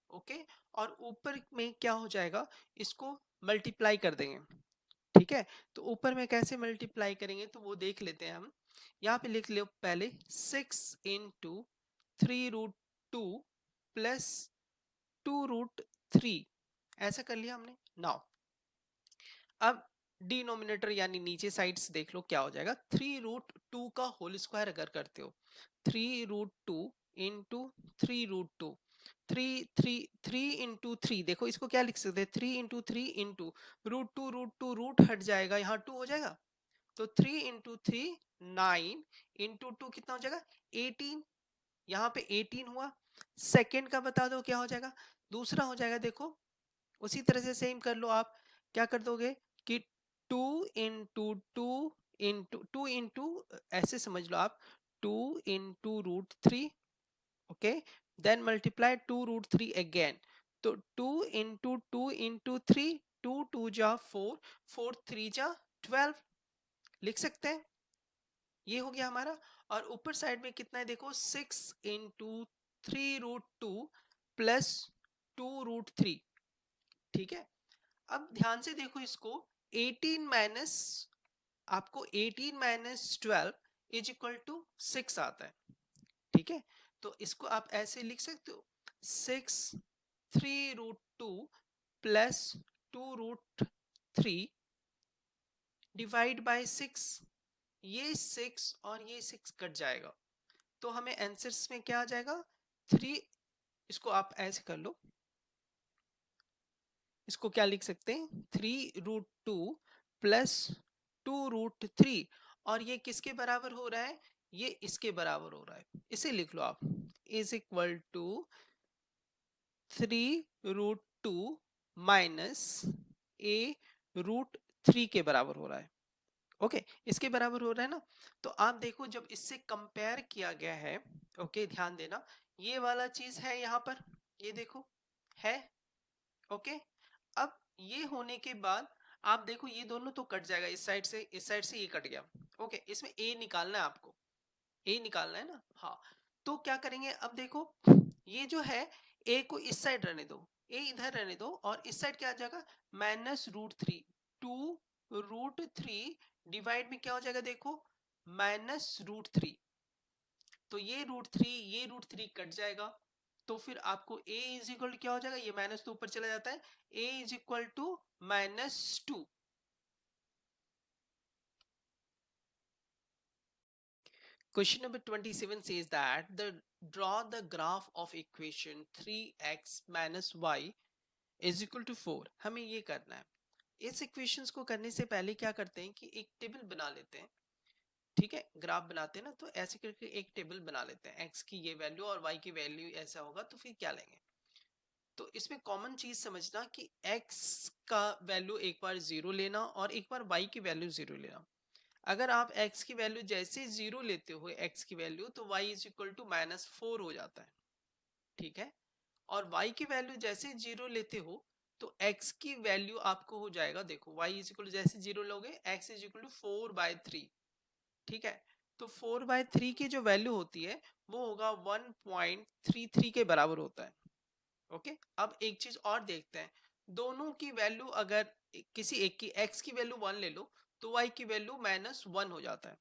ओके, और ऊपर में क्या हो जाएगा, इसको मल्टीप्लाई कर देंगे। ठीक है, तो ऊपर में कैसे मल्टीप्लाई करेंगे तो वो देख लेते हैं हम। यहाँ पे लिख लो पहले 6 इंटू 3√2 प्लस 2√3, ऐसा कर लिया हमने। नाउ अब डिनोमिनेटर यानी नीचे साइड्स देख लो क्या हो जाएगा। 3√2 का होल स्क्वायर अगर करते हो 3√2 इंटू 3√2, 3 इंटू 3, देखो इसको क्या लिख सकते हैं 3 इंटू 3 इंटू √2 रूट हट जाएगा, यहाँ 2 हो जाएगा, तो 3 इंटू 3 9 इंटू 2 कितना हो जाएगा 18, यहाँ पे 18 हुआ। सेकेंड का बता दो क्या हो जाएगा, दूसरा हो जाएगा। देखो उसी तरह से सेम कर लो आप, क्या कर दोगे कि 2 इंटू ऐसे समझ लो आप 2 into √3, okay, then multiply 2√3 again, तो 2 इंटू 2 जा 4, 4 3 जा 12 लिख सकते हैं। ये हो गया हमारा। और ऊपर साइड में कितना है देखो 6 इंटू 3√2 प्लस 2√3। ठीक है, अब ध्यान से देखो इसको, 18 माइनस, आपको 18 माइनस 12 इज इक्वल टू 6 आता है। ठीक है, तो इसको आप ऐसे लिख सकते हो 6 3√2 प्लस 2√3 डिवाइड बाय 6, ये 6 और ये 6 कट जाएगा, तो हमें आंसर्स में क्या आ जाएगा 3। इसको आप ऐसे कर लो, इसको क्या लिख सकते हैं 3√2 प्लस 2√3, और ये किसके बराबर हो रहा है, ये इसके बराबर हो रहा है, इसे लिख लो आप is equal to 3√2 minus a√3 के बराबर हो रहा है। ओके, इसके बराबर हो रहा है ना। तो आप देखो जब इससे कंपेयर किया गया है, ओके ध्यान देना, ये वाला चीज है यहाँ पर, ये देखो है। ओके, अब ये होने के बाद आप देखो ये दोनों तो कट जाएगा, इस साइड से इस साइड से ये कट गया। ओके, इसमें ए निकालना है आपको, ए निकालना है ना। हाँ, तो क्या करेंगे, अब देखो ये जो है ए को इस साइड रहने दो, ए इधर रहने दो, और इस साइड क्या आ जाएगा -√3, 2√3 डिवाइड में क्या हो जाएगा देखो -√3, तो ये √3 ये √3 कट जाएगा, तो फिर आपको a इज इक्वल क्या हो जाएगा, ये माइनस तो ऊपर चला जाता है, a is equal to -2। Question number 27 says that draw the graph of equation 3x minus y is equal to 4। हमें ये करना है। इस इक्वेशंस को करने से पहले क्या करते हैं कि एक टेबल बना लेते हैं। ठीक है, ग्राफ बनाते हैं ना, तो ऐसे करके एक टेबल बना लेते हैं, x की ये वैल्यू और y की वैल्यू ऐसा होगा, तो फिर क्या लेंगे। तो इसमें कॉमन चीज समझना कि x का वैल्यू एक बार 0 लेना और एक बार y की वैल्यू 0 लेना। अगर आप x की वैल्यू जैसे 0 लेते हो x की वैल्यू, तो y इज इक्वल टू -4 हो जाता है। ठीक है, और y की वैल्यू जैसे 0 लेते हो तो x की वैल्यू आपको हो जाएगा, देखो y इज इक्वल जैसे 0 लोगे x इज इक्वल टू 4/3। ठीक है, तो 4/3 की जो वैल्यू होती है वो होगा 1.33 के बराबर होता है। ओके, अब एक चीज और देखते हैं, दोनों की वैल्यू अगर किसी एक की x की वैल्यू 1 ले लो तो y की वैल्यू -1 हो जाता है।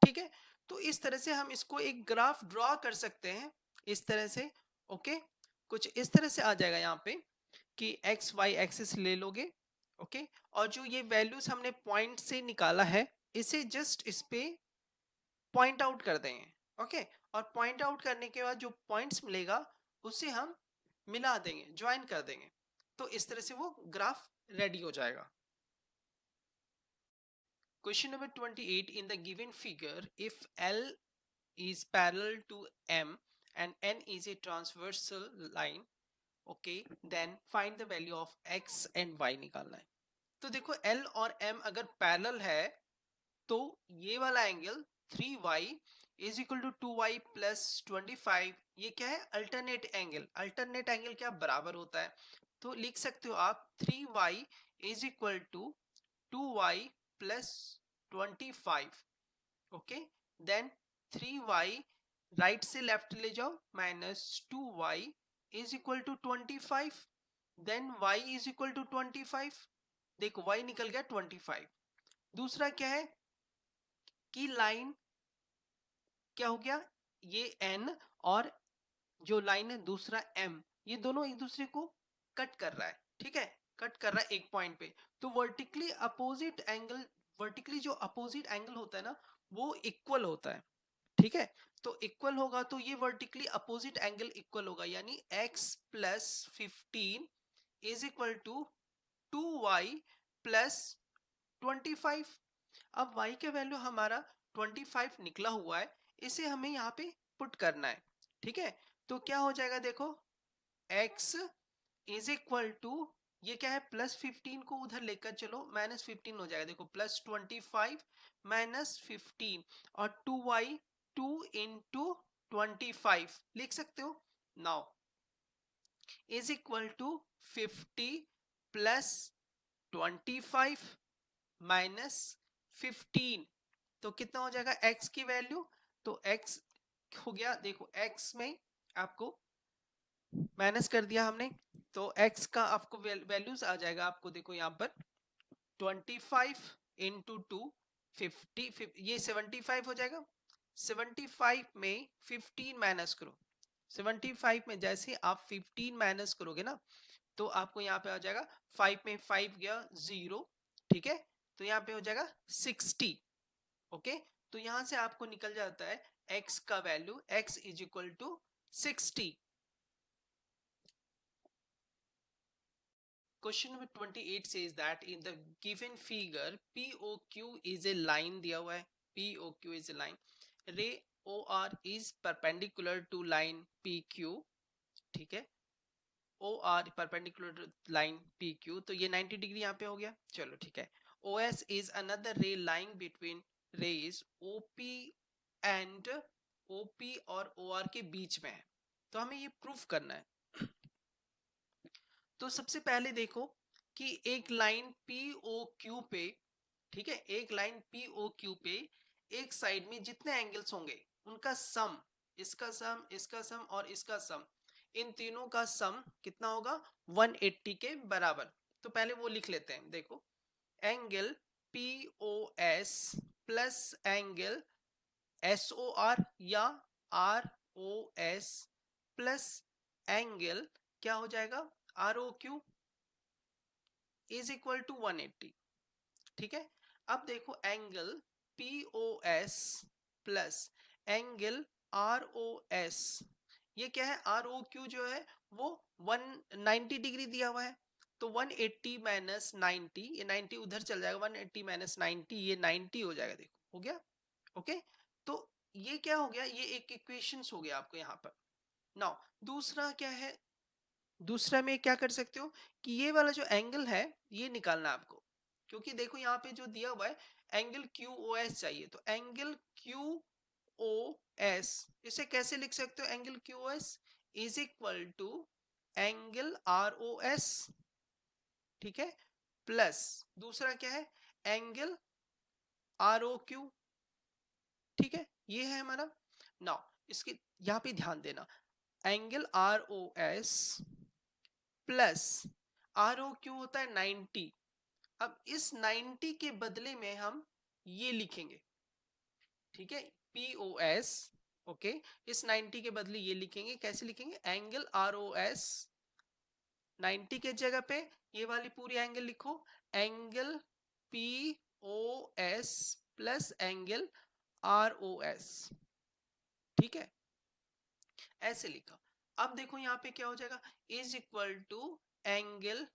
ठीक है, तो इस तरह से हम इसको एक ग्राफ ड्रॉ कर सकते हैं, इस तरह से। ओके, कुछ इस तरह से आ जाएगा यहाँ पे कि एक्स वाई एक्सिस ले लोगे। ओके, और जो ये वैल्यूज हमने पॉइंट से निकाला है इसे जस्ट इस पे पॉइंट आउट कर देंगे। ओके, और पॉइंट आउट करने के बाद जो पॉइंट्स मिलेगा उसे हम मिला देंगे, ज्वाइन कर देंगे, तो इस तरह से वो ग्राफ रेडी हो जाएगा। Question number 28, in the given figure, if L is parallel to M and N is a transversal line, okay, then find the value of X and Y निकालना है। तो देखो L और M अगर parallel है तो ये वाला angle 3y is equal to 2y plus 25, ये क्या है, अल्टरनेट एंगल। अल्टरनेट एंगल क्या बराबर होता है, तो लिख सकते हो आप 3y is equal to 2y plus 25। Okay, then 3y right से लेफ्ट ले जाओ, minus 2y is equal to 25, then y is equal to 25। देखो y निकल गया 25। दूसरा क्या है कि लाइन क्या हो गया, ये n और जो लाइन है दूसरा m, ये दोनों एक दूसरे को कट कर रहा है, ठीक है, कट कर रहा है एक पॉइंट पे। तो वर्टिकली अपोजिट एंगल, वर्टिकली जो अपोजिट एंगल होता है ना वो इक्वल होता है, ठीक है। तो इक्वल होगा तो ये वर्टिकली अपोजिट एंगल इक्वल होगा, यानी x plus 15 is equal to 2y plus 25। अब y का वैल्यू हमारा 25 निकला हुआ है, इसे हमें यहाँ पे पुट करना है, ठीक है। तो क्या हो जाएगा देखो, x इज इक्वल टू, ये क्या है, प्लस 15 को उधर लेकर चलो, माइनस 15 हो जाएगा। देखो प्लस 25 माइनस 15 और 2y, 2 इंटू 25 लिख सकते हो। Now is equal to 50 plus 25 minus 15, तो कितना हो जाएगा x की वैल्यू, तो x हो गया, देखो x में आपको माइनस कर दिया हमने, तो x का आपको वैल्यूज आ जाएगा आपको, देखो यहाँ पर 25 इंटू 2 50, ये 75 हो जाएगा। 75 में 15 माइनस करो, 75 में जैसे आप 15 माइनस करोगे ना तो आपको यहाँ पे आ जाएगा, 5 में 5 गया 0, ठीक है, तो यहाँ पे हो जाएगा 60। ओके, तो यहाँ से आपको निकल जाता है x का value, x is equal to 60। Question number 28 says that in the given figure POQ is a line, दिया हुआ है POQ is a line, ray OR is perpendicular to line PQ, ठीक है, OR perpendicular to line PQ, तो ये 90 degree यहाँ पे हो गया, चलो ठीक है। OS is another ray lying between rays OP and OP और OR के बीच में है, तो हमें ये प्रूफ करना है। तो सबसे पहले देखो कि एक लाइन POQ पे, ठीक है, एक लाइन POQ पे एक साइड में जितने एंगल्स होंगे उनका सम, इसका सम, इसका सम और इसका सम, इन तीनों का सम कितना होगा, 180 के बराबर। तो पहले वो लिख लेते हैं, देखो angle POS plus angle SOR या ROS प्लस एंगल क्या हो जाएगा, ROQ इज इक्वल टू 180, ठीक है। अब देखो angle POS plus angle ROS, ये क्या है, ROQ जो है वो 190 डिग्री दिया हुआ है, तो 180 माइनस 90, ये 90 उधर चल जाएगा, 180 माइनस 90, ये 90 हो जाएगा, देखो हो गया। ओके, तो ये क्या हो गया, ये एक इक्वेशंस हो गया आपको यहाँ पर। नाउ दूसरा क्या है, दूसरा में क्या कर सकते हो कि ये वाला जो एंगल है ये निकालना है आपको, क्योंकि देखो यहाँ पे जो दिया हुआ है एंगल QOS चाहिए, तो एंगल QOS इसे कैसे लिख सकते हो, angle QOS is equal to angle ROS, ठीक है, प्लस दूसरा क्या है, एंगल ROQ, ठीक है, ये है हमारा। नाउ इसके यहाँ पे ध्यान देना, एंगल ROS प्लस ROQ होता है 90, अब इस 90 के बदले में हम ये लिखेंगे, ठीक है, POS, ओके, इस 90 के बदले ये लिखेंगे, कैसे लिखेंगे, एंगल ROS 90 के जगह पे ये वाली पूरी एंगल लिखो, angle POS plus angle ROS, ठीक है, ऐसे लिखा। अब देखो यहाँ पे क्या हो जाएगा, is equal to angle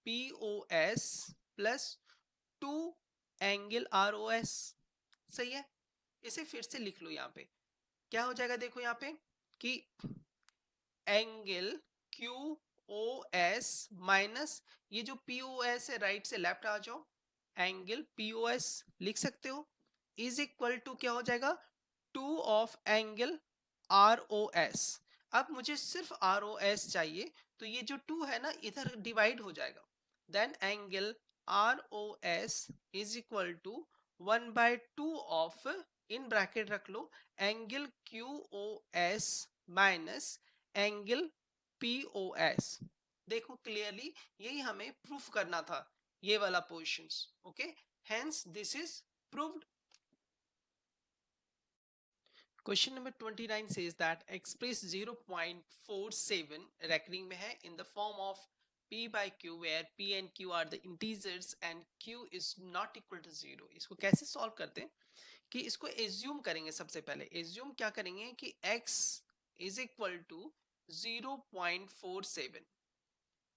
POS plus 2 angle ROS, सही है। इसे फिर से लिख लो, यहाँ पे क्या हो जाएगा, देखो यहाँ पे कि angle QOS O S minus ये जो पी ओ एस है, राइट से लेफ्ट आ जाओ, एंगल पी ओ एस लिख सकते हो, इज इक्वल टू क्या हो जाएगा, 2 of angle R O S. अब मुझे सिर्फ आर ओ एस चाहिए, तो ये जो 2 है ना इधर डिवाइड हो जाएगा, then angle R O S is equal to 1/2 of, in bracket रख लो, angle Q O S minus angle P O S. देखो क्लियरली यही हमें प्रूफ करना था, ये वाला portions, okay, hence this is proved. Question number 29 says that express 0.47 recurring में है in the form of p by q where p and q are the integers and q is not equal to 0। इसको कैसे solve करते हैं कि इसको assume करेंगे, सबसे पहले एज्यूम क्या करेंगे कि x is equal to 0.47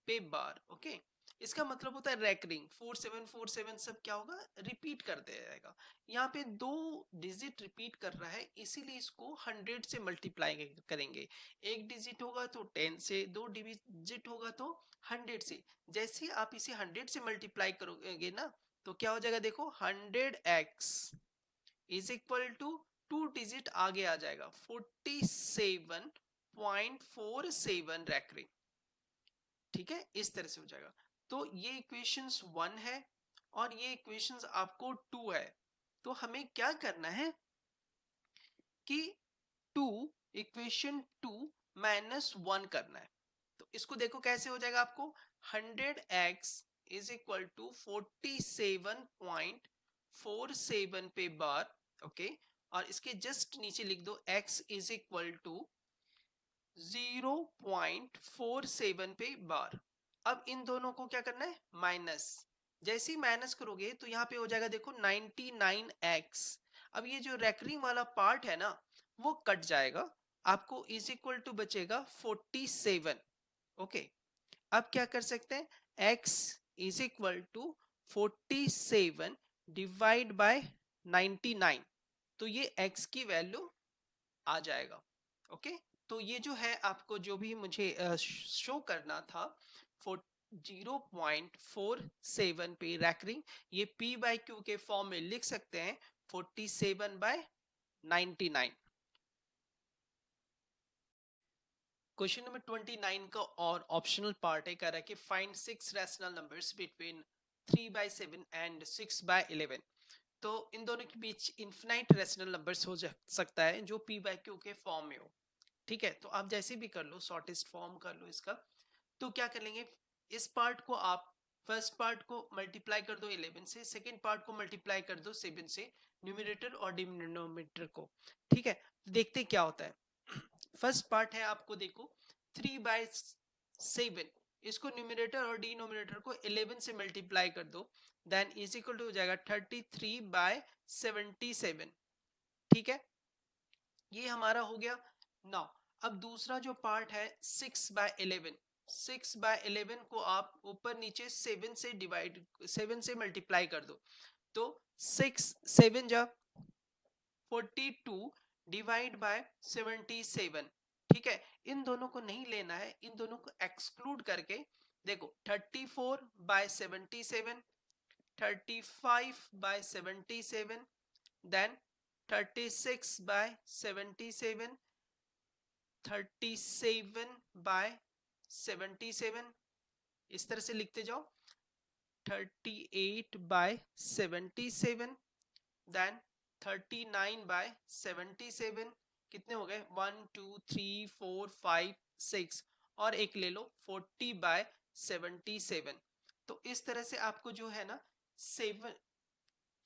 पे बार, ओके। इसका मतलब होता है रेकरिंग, 4747 सब क्या होगा, रिपीट करते रहेगा। यहाँ पे 2 डिजिट रिपीट कर रहा है, इसीलिए इसको 100 से मल्टीप्लाई करेंगे। एक डिजिट होगा तो 10 से, 2 डिजिट होगा तो 100 से। जैसे ही आप इसे 100 से मल्टीप्लाई करोगे ना तो क्या हो जाएगा, देखो 100x is equal to 2 digit आगे आ जाएगा 47.47 रेकरिंग, ठीक है, इस तरह से हो जाएगा। तो ये इक्वेशंस 1 है और ये इक्वेशंस आपको 2 है, तो हमें क्या करना है कि 2 इक्वेशन 2 माइनस 1 करना है। तो इसको देखो कैसे हो जाएगा आपको, 100x इज इक्वल टू 47.47 पे बार, ओके, और इसके जस्ट नीचे लिख दो x इज इक्वल टू 0.47 पे बार। अब इन दोनों को क्या करना है, माइनस। जैसे ही माइनस करोगे तो यहाँ पे हो जाएगा देखो 99x। अब ये जो रेकरिंग वाला पार्ट है ना वो कट जाएगा, आपको इज इक्वल टू बचेगा 47, ओके। अब क्या कर सकते हैं, x is equal to 47 divide by 99, तो ये x की वैल्यू आ जाएगा, ओके। तो ये जो है आपको जो भी मुझे शो करना था 0.47 पे रैकरिंग, ये p बाई क्यू के फॉर्म में लिख सकते हैं 47/99। क्वेश्चन नंबर 29 का और ऑप्शनल पार्ट है, कह रहा है कि find 6 rational numbers between 3/7 and 6/11। तो इन दोनों के बीच इन्फिनाइट रैशनल नंबर्स हो सकता है जो p बाई क्यू के फॉर्म में हो, ठीक है। तो आप जैसे भी कर लो, शॉर्टेस्ट फॉर्म कर लो इसका। तो क्या कर लेंगे, इस पार्ट को आप फर्स्ट पार्ट को मल्टीप्लाई कर दो 11 से, सेकंड पार्ट को मल्टीप्लाई कर दो 7 से, न्यूमरेटर और डिनोमिनेटर को, ठीक है। देखते क्या होता है। फर्स्ट पार्ट है आपको देखो 3/7, इसको न्यूमरेटर और डिनोमिनेटर को 11 से मल्टीप्लाई कर दो, देन इज इक्वल टू हो जाएगा 33/77, ठीक है, ये हमारा हो गया। नाउ अब दूसरा जो पार्ट है 6/11, 6/11 को आप ऊपर नीचे 7 से डिवाइड, 7 से मल्टीप्लाई कर दो, तो 6 7 जा 42 डिवाइड बाय 77, ठीक है। इन दोनों को नहीं लेना है, इन दोनों को एक्सक्लूड करके देखो 34/77, 35/77, देन 36/77, 37/77, इस तरह से लिखते जाओ, 38/77, देन 39/77, कितने हो गए 1 2 3 4 5 6, और एक ले लो 40/77। तो इस तरह से आपको जो है ना 7,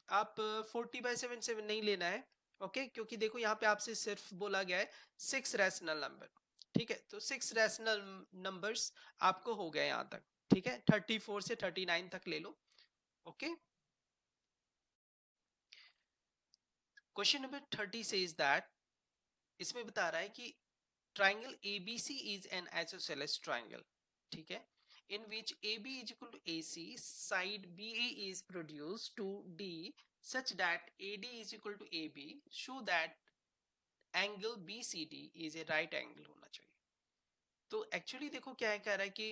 आप 40/77 नहीं लेना है, ओके, क्योंकि देखो यहाँ पे आपसे सिर्फ बोला गया है 6 रैशनल नंबर, ठीक है। तो 6 रैशनल नंबर्स आपको हो गए यहाँ तक, ठीक है, 34 से 39 तक ले लो, okay. Question number 30 says that, इसमें बता रहा है कि triangle ABC is an isosceles triangle, ठीक है, in which AB is equal to AC, side BA is produced to D such that AD is equal to AB, show that angle BCD is a right angle होना चाहिए। तो actually देखो क्या है, कह रहा है कि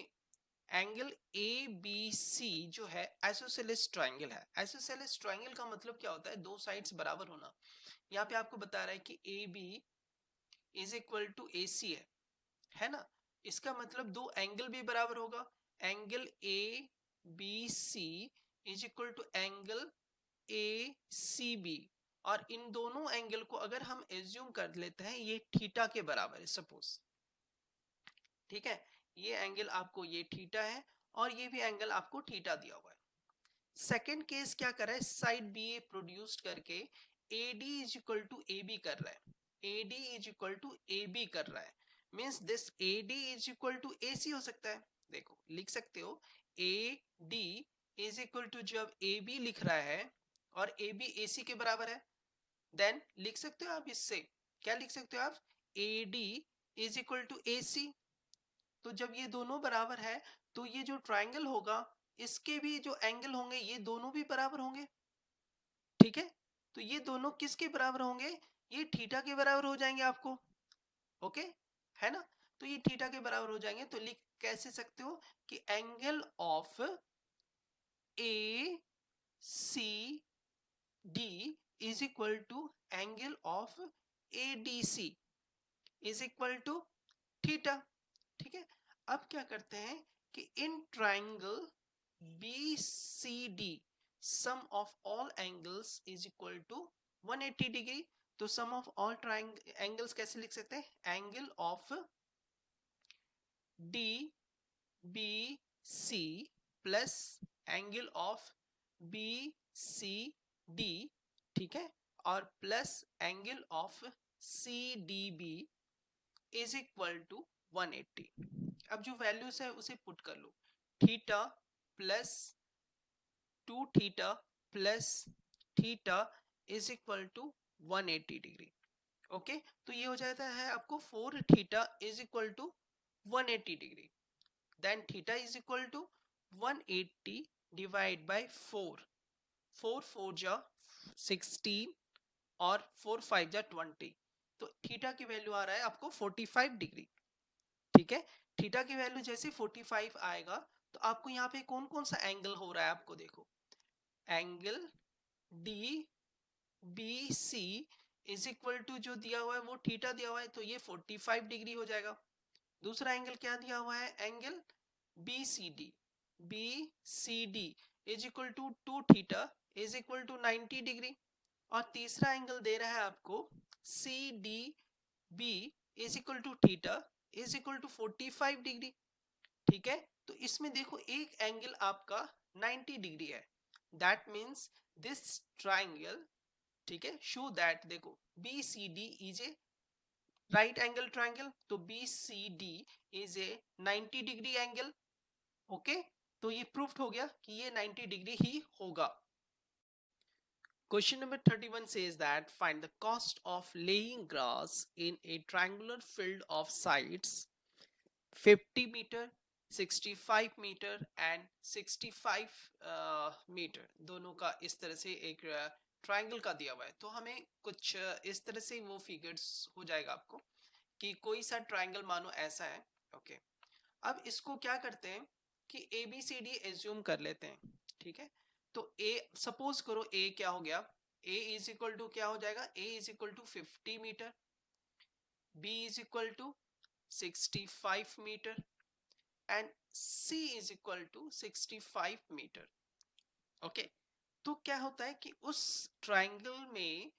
एंगल ए बी सी जो है आइसोसेलेस ट्रायंगल है। आइसोसेलेस ट्रायंगल का मतलब क्या होता है, दो साइड्स बराबर होना। यहाँ पे आपको बता रहा है कि A B is equal to A C है ना। इसका मतलब दो एंगल भी बराबर होगा। Angle A B C is equal to angle A C B, और इन दोनों एंगल को अगर हम एज्यूम कर लेते हैं ये थीटा के बराबर है सपोज, ठीक है। ये एंगल आपको ये थीटा है और ये भी एंगल आपको थीटा दिया हुआ है। सेकेंड केस क्या कर रहा है, साइड बी ए प्रोड्यूस करके A D is equal to A B कर रहा है। A D is equal to A B कर रहा है, means this A D is equal to A C हो सकता है। देखो लिख सकते हो A D is equal to, जब ए बी लिख रहा है और ए बी ए सी के बराबर है, देन लिख सकते हो आप इससे क्या लिख सकते हो आप, A D is equal to A C. तो जब ये दोनों बराबर है तो ये जो ट्रायंगल होगा इसके भी जो एंगल होंगे ये दोनों भी बराबर होंगे, ठीक है। तो ये दोनों किसके बराबर होंगे, ये थीटा के बराबर हो जाएंगे आपको, ओके, है ना। तो ये थीटा के बराबर हो जाएंगे, तो लिख कैसे सकते हो कि angle of A C D is equal to angle of A D C is equal to theta, ठीक है। अब क्या करते हैं कि in triangle B C D sum of all angles is equal to 180 degree. तो सम ऑफ ऑल एंगल्स कैसे लिख सकते हैं, angle of D B C plus angle of B C D, ठीक है, और plus angle of C D B is equal to 180। अब जो वैल्यूज है उसे पुट कर लो, theta plus 2 theta plus theta is equal to 180 degree, okay. तो ये हो जाता है आपको 4 theta is equal to 180 degree, then theta is equal to 180 divide by 4, 4 4 जा 16 और 4 5 जा 20, तो थीटा की वैल्यू आ रहा है आपको 45 डिग्री, ठीक है। थीटा की वैल्यू जैसे 45 आएगा तो आपको यहाँ पे कौन कौन सा एंगल हो रहा है, आपको देखो angle D B C is equal to जो दिया हुआ है वो थीटा दिया हुआ है, तो ये 45 डिग्री हो जाएगा। दूसरा एंगल क्या दिया हुआ है, angle B C D is equal to 2 theta is equal to 90 degree. और तीसरा एंगल दे रहा है आपको C D B is equal to theta is equal to 45 degree, ठीक है। तो इसमें देखो एक एंगल आपका 90 डिग्री है, दैट मीन्स दिस ट्राइंगल, ठीक है, शो दैट देखो B C D is a right angle triangle, तो B C D is a 90 degree angle, okay. तो ये प्रूफ हो गया कि ये 90 डिग्री ही होगा। Question number 31 says that find the cost of laying grass in a triangular field of sides 50 meter, 65 metre and 65 metre, दोनों का इस तरह से एक ट्रायंगल का दिया हुआ है। तो हमें कुछ इस तरह से वो फिगर्स हो जाएगा आपको कि कोई सा ट्रायंगल मानो ऐसा है, ओके। अब इसको क्या करते हैं कि A B C D assume कर लेते हैं, ठीक है। तो ए सपोज करो ए क्या हो गया, ए इज इक्वल टू क्या हो जाएगा, ए is equal to 50 meter, B is equal to 65 metre and C is equal to 65 meter, okay. तो क्या होता है कि उस ट्रायंगल में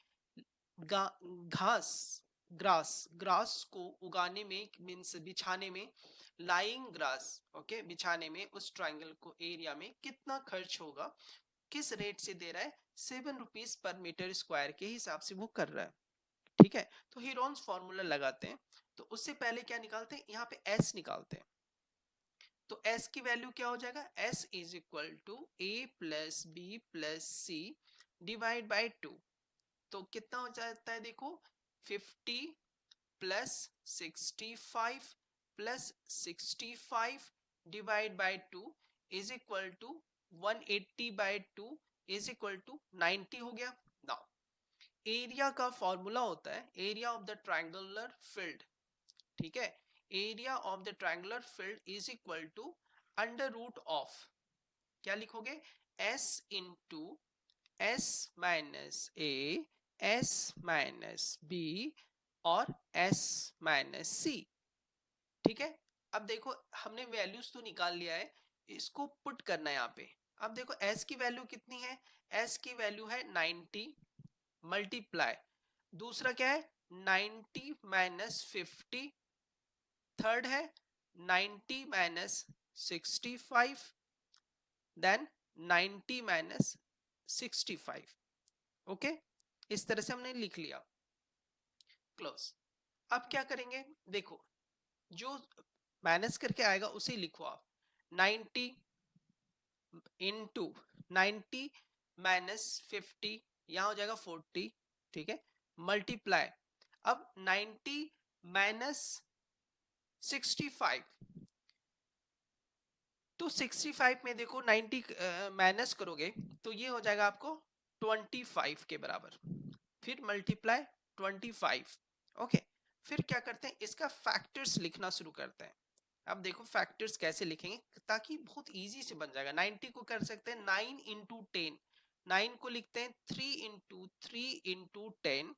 घास ग्रास को उगाने में मीन्स बिछाने में, लाइंग ग्रास, ओके, बिछाने में उस ट्रायंगल को एरिया में कितना खर्च होगा, किस रेट से दे रहा है, 7 रुपीज पर मीटर स्क्वायर के हिसाब से वो कर रहा है, ठीक है। तो हीरोन्स फॉर्मूला लगाते हैं, तो उससे पहले क्या निकालते हैं, यहाँ पे S निकालते हैं। तो S की वैल्यू क्या हो जाएगा, S is equal to A plus B plus C divide by 2। तो कितना हो जाता है देखो, 50 plus 65 plus 65 divide by 2 is equal to 180 by 2 is equal to 90 हो गया। नाउ एरिया का फॉर्मूला होता है area of the triangular field, ठीक है। Area of the triangular field is equal to under root of, क्या लिखोगे, s इंटू s माइनस ए, s minus B और s माइनस सी। ठीक है, अब देखो हमने वैल्यूज तो निकाल लिया है, इसको पुट करना है यहाँ पे। अब देखो s की वैल्यू कितनी है, s की वैल्यू है 90 मल्टीप्लाई, दूसरा क्या है 90 माइनस 50, थर्ड है 90 माइनस 65, देन 90 माइनस 65। ओके, इस तरह से हमने लिख लिया, क्लोज। अब क्या करेंगे, देखो जो माइनस करके आएगा उसे लिखो आप, 90 इंटू 90 माइनस 50, यहां हो जाएगा 40, ठीक है, मल्टीप्लाई, अब 90 माइनस 65, तो 65 में देखो 90 माइनस करोगे तो ये हो जाएगा आपको 25 के बराबर, फिर मल्टीप्लाई 25। ओके, फिर क्या करते हैं, इसका फैक्टर्स लिखना शुरू करते हैं। अब देखो फैक्टर्स कैसे लिखेंगे ताकि बहुत इजी से बन जाएगा। 90 को कर सकते हैं 9 इंटू 10, 9 को लिखते हैं 3 इंटू 3 इंटू 10,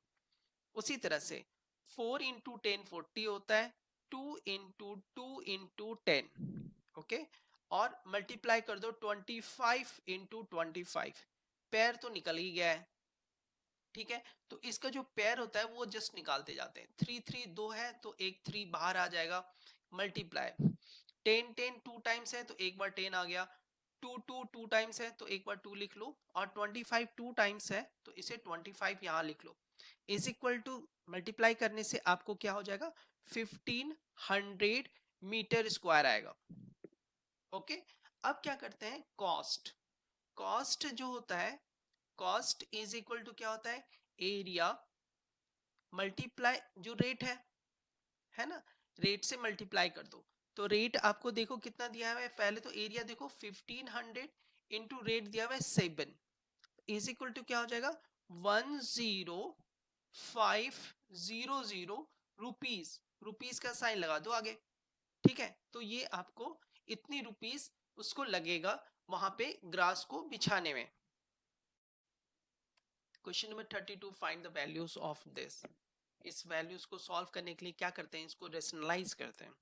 उसी तरह से 4 इंटू 10 40 होता है, 2 इंटू 2 इंटू 10, ओके, और मल्टीप्लाई कर दो 25 इंटू 25, पेयर तो निकल ही गया है, ठीक है, तो इसका जो पेयर होता है वो जस्ट निकालते जाते हैं, 3 3 2 है तो एक 3 बाहर आ जाएगा, मल्टीप्लाई 10 10 टू टाइम्स है तो एक बार 10 आ गया, 2 2 टू टाइम्स है तो एक बार 2 लिख लो, और 25 टू टाइम्स है तो इसे 25 यहाँ लिख लो, इज इक्वल टू मल्टीप्लाई करने से आपको क्या हो जाएगा 1500 मीटर स्क्वायर आएगा। ओके, अब क्या करते हैं, कॉस्ट, कॉस्ट जो होता है, कॉस्ट इज इक्वल टू क्या होता है, एरिया मल्टीप्लाई जो रेट है ना, रेट से मल्टीप्लाई कर दो, तो रेट आपको देखो कितना दिया हुआ है, पहले तो एरिया देखो 1500 इंटू रेट दिया हुआ है 7, इज इक्वल टू क्या हो जाएगा 10500 रुपीज, रुपीज का साइन लगा दो आगे, ठीक है, तो ये आपको इतनी रुपीज उसको लगेगा वहां पे ग्रास को बिछाने में। Question number 32, find the values of this. इस वैल्यूज को सॉल्व करने के लिए क्या करते हैं, इसको रेशनलाइज करते हैं,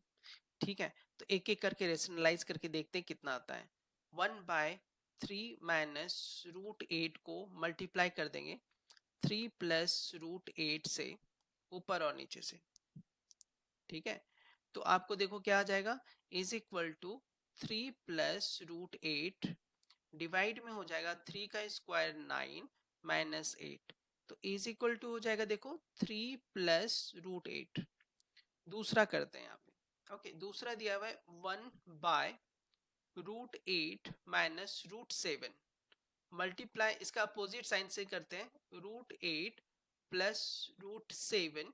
ठीक है, तो एक एक करके रेशनलाइज करके देखते हैं कितना आता है। 1/3 माइनस रूट 8 को मल्टीप्लाई कर देंगे 3 प्लस रूट 8 से, ऊपर और नीचे से, ठीक है, तो आपको देखो क्या आ जाएगा, is equal to 3 plus root 8 divide में हो जाएगा 3 का स्क्वायर 9 माइनस 8, तो इज इक्वल टू हो जाएगा देखो 3 प्लस रूट 8। दूसरा करते हैं यहाँ पे, ओके, दूसरा दिया हुआ है 1/√8 माइनस √7, मल्टीप्लाई इसका अपोजिट साइन से करते हैं, √8 प्लस √7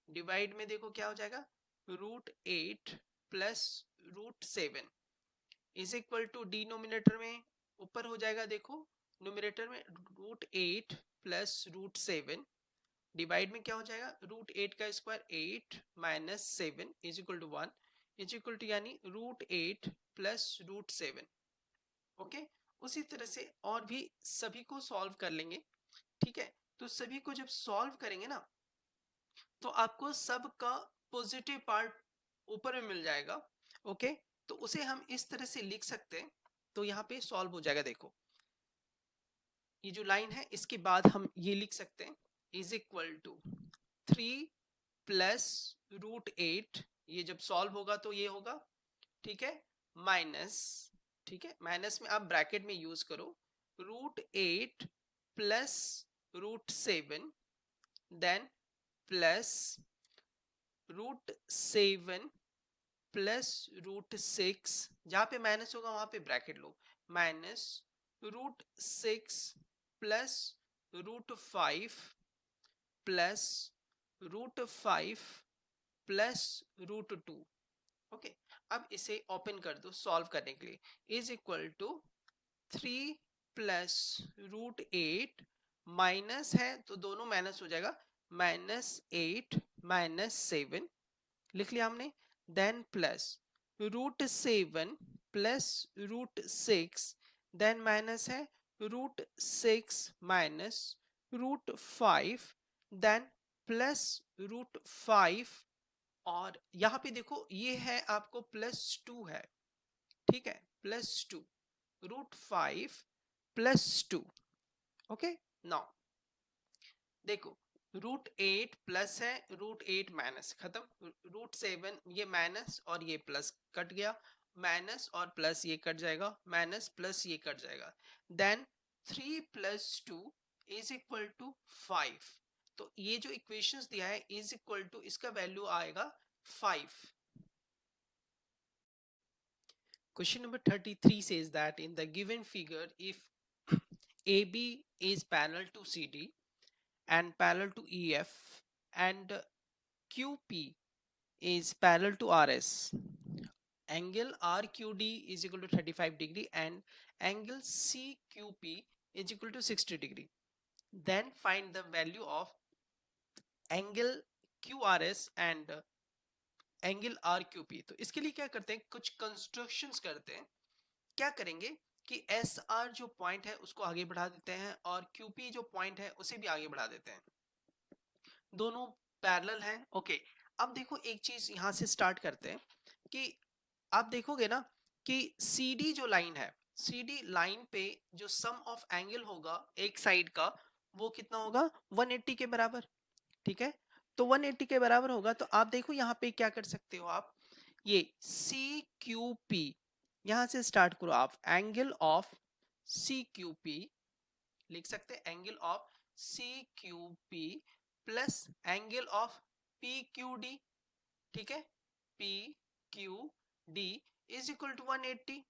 डिवाइड में देखो क्या हो जाएगा, √8 plus √7 is equal to denominator में ऊपर हो जाएगा देखो, न्यूमरेटर में √8 प्लस √7 डिवाइड में क्या हो जाएगा, √8 का square 8 minus 7 is equal to 1, is equal to यानी √8 प्लस √7। ओके, उसी तरह से और भी सभी को सॉल्व कर लेंगे, ठीक है, तो सभी को जब सॉल्व करेंगे ना तो आपको सब का पॉजिटिव पार्ट ऊपर में मिल जाएगा। ओके, तो उसे हम इस तरह से लिख सकते हैं, तो यहाँ पे सॉल्व हो जाएगा, देखो ये जो लाइन है इसके बाद हम ये लिख सकते हैं, इज इक्वल टू 3 प्लस √8, ये जब सॉल्व होगा तो ये होगा, ठीक है, माइनस, ठीक है, माइनस में आप ब्रैकेट में यूज करो, √8 प्लस √7 देन प्लस √7 प्लस √6, जहां पे माइनस होगा वहां पे ब्रैकेट लो, minus √6 plus √5 plus √5 plus √2। Okay, अब इसे ओपन कर दो सॉल्व करने के लिए, is equal to 3 plus √8 minus है तो दोनों माइनस हो जाएगा, -8 -7 लिख लिया हमने, then plus √7 plus √6, then minus है √6 minus √5, then plus √5, और यहाँ पे देखो ये है आपको +2 है, ठीक है, +2, √5 +2, ओके। नाउ देखो √8 प्लस है, √8 माइनस, खत्म, √7 ये माइनस और ये प्लस कट गया, माइनस और प्लस ये कट जाएगा, माइनस प्लस ये कट जाएगा, देन 3 + 2 = 5। तो ये जो इक्वेशंस दिया है = इसका वैल्यू आएगा 5। Question number 33 says that in the given figure, if AB is parallel to CD and parallel to EF and QP is parallel to RS, angle RQD is equal to 35 degree and angle CQP is equal to 60 degree. Then find the value of angle QRS and angle RQP। तो इसके लिए क्या करते हैं, कुछ constructions करते हैं। क्या करेंगे कि SR जो पॉइंट है उसको आगे बढ़ा देते हैं और QP जो पॉइंट है उसे भी आगे बढ़ा देते हैं, दोनों पैरेलल हैं, ओके। अब देखो एक चीज यहां से स्टार्ट करते हैं कि आप देखोगे ना कि CD जो लाइन है, CD लाइन पे जो सम ऑफ एंगल होगा एक साइड का वो कितना होगा, 180 के बराबर, ठीक है। तो 180 के बराबर होगा, तो आप देखो यहाँ पे क्या कर सकते हो आप, ये CQP यहां से स्टार्ट करो आप, एंगल ऑफ CQP लिख सकते हैं, angle of CQP plus angle of PQD, ठीक है, PQD = 180।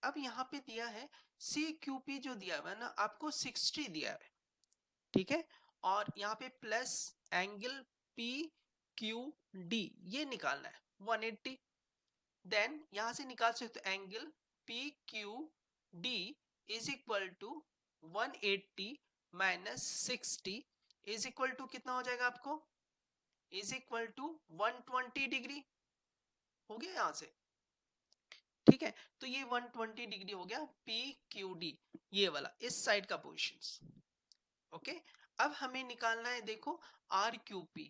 अब यहाँ पे दिया है CQP जो दिया हुआ है ना आपको 60 दिया है, ठीक है, और यहाँ पे प्लस एंगल PQD ये निकालना है 180। देन यहां से निकाल सकते हो एंगल PQD = 180 माइनस 60 कितना हो जाएगा आपको, = 120 डिग्री हो गया यहां से, ठीक है। तो ये 120 डिग्री हो गया PQD, ये वाला इस साइड का पोजीशंस, ओके। अब हमें निकालना है देखो RQP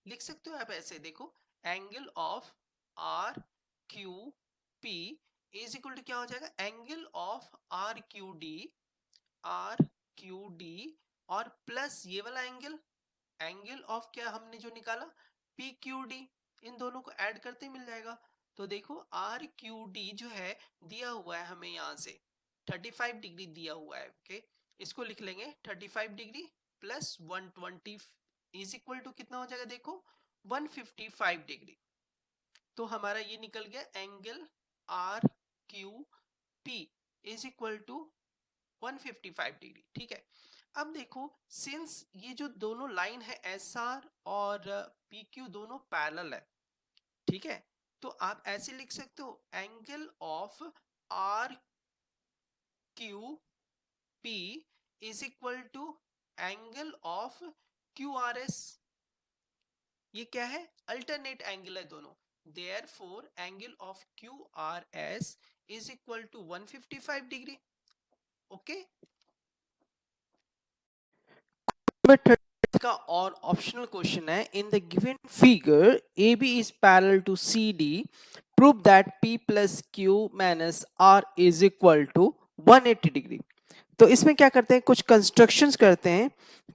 लिख सकते हो आप ऐसे, देखो एंगल ऑफ RQP क्या हो जाएगा, एंगल ऑफ RQD और प्लस ये वाला एंगल ऑफ क्या हमने जो निकाला PQD, इन दोनों को ऐड करते मिल जाएगा। तो देखो RQD जो है दिया हुआ है हमें यहाँ से 35 डिग्री दिया हुआ है, ओके। इसको लिख लेंगे 35 डिग्री प्लस 120 कितना हो जाएगा, देखो 155 डिग्री। तो हमारा ये निकल गया एंगल RQP = 155 डिग्री, ठीक है। अब देखो सिंस ये जो दोनों लाइन है SR और PQ दोनों पैरेलल है, ठीक है, तो आप ऐसे लिख सकते हो angle of RQP = angle of QRS। ये क्या है, अल्टरनेट एंगल है दोनों, therefore angle of QRS = 155 degree, okay. का और ऑप्शनल क्वेश्चन है, in the given figure AB is parallel to CD, prove that P plus Q minus R = 180 degree. तो इसमें क्या करते हैं, कुछ कंस्ट्रक्शंस करते हैं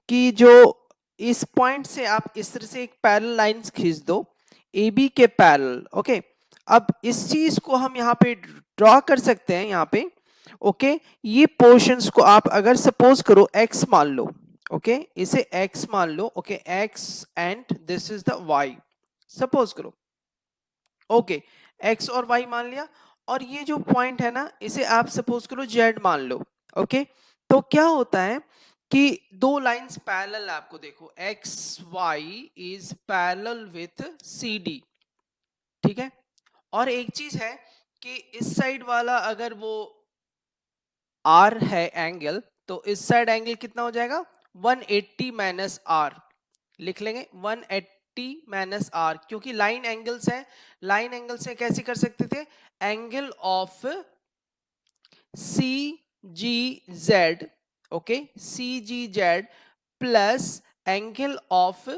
कि जो इस पॉइंट से आप इस तरह से एक पैरेलल लाइंस खींच दो AB के पैरेलल, ओके। अब इस चीज को हम यहाँ पे ड्रॉ कर सकते हैं यहाँ पे, ओके। ये पोर्शंस को आप अगर सपोज करो x मान लो, ओके, इसे x मान लो, okay, x and this is the y, suppose करो, ओके, x और y मान लिया, और ये जो पॉइंट है ना इसे आप सपोज करो z मान लो, ओके। तो क्या होता है कि दो लाइंस पैरेलल है, आपको देखो XY is parallel with CD, ठीक है। और एक चीज है कि इस साइड वाला अगर वो R है एंगल, तो इस साइड एंगल कितना हो जाएगा 180 माइनस R, लिख लेंगे 180 माइनस आर, क्योंकि लाइन एंगल्स है, लाइन एंगल से कैसे कर सकते थे, angle of C G Z, okay, C G Z plus angle of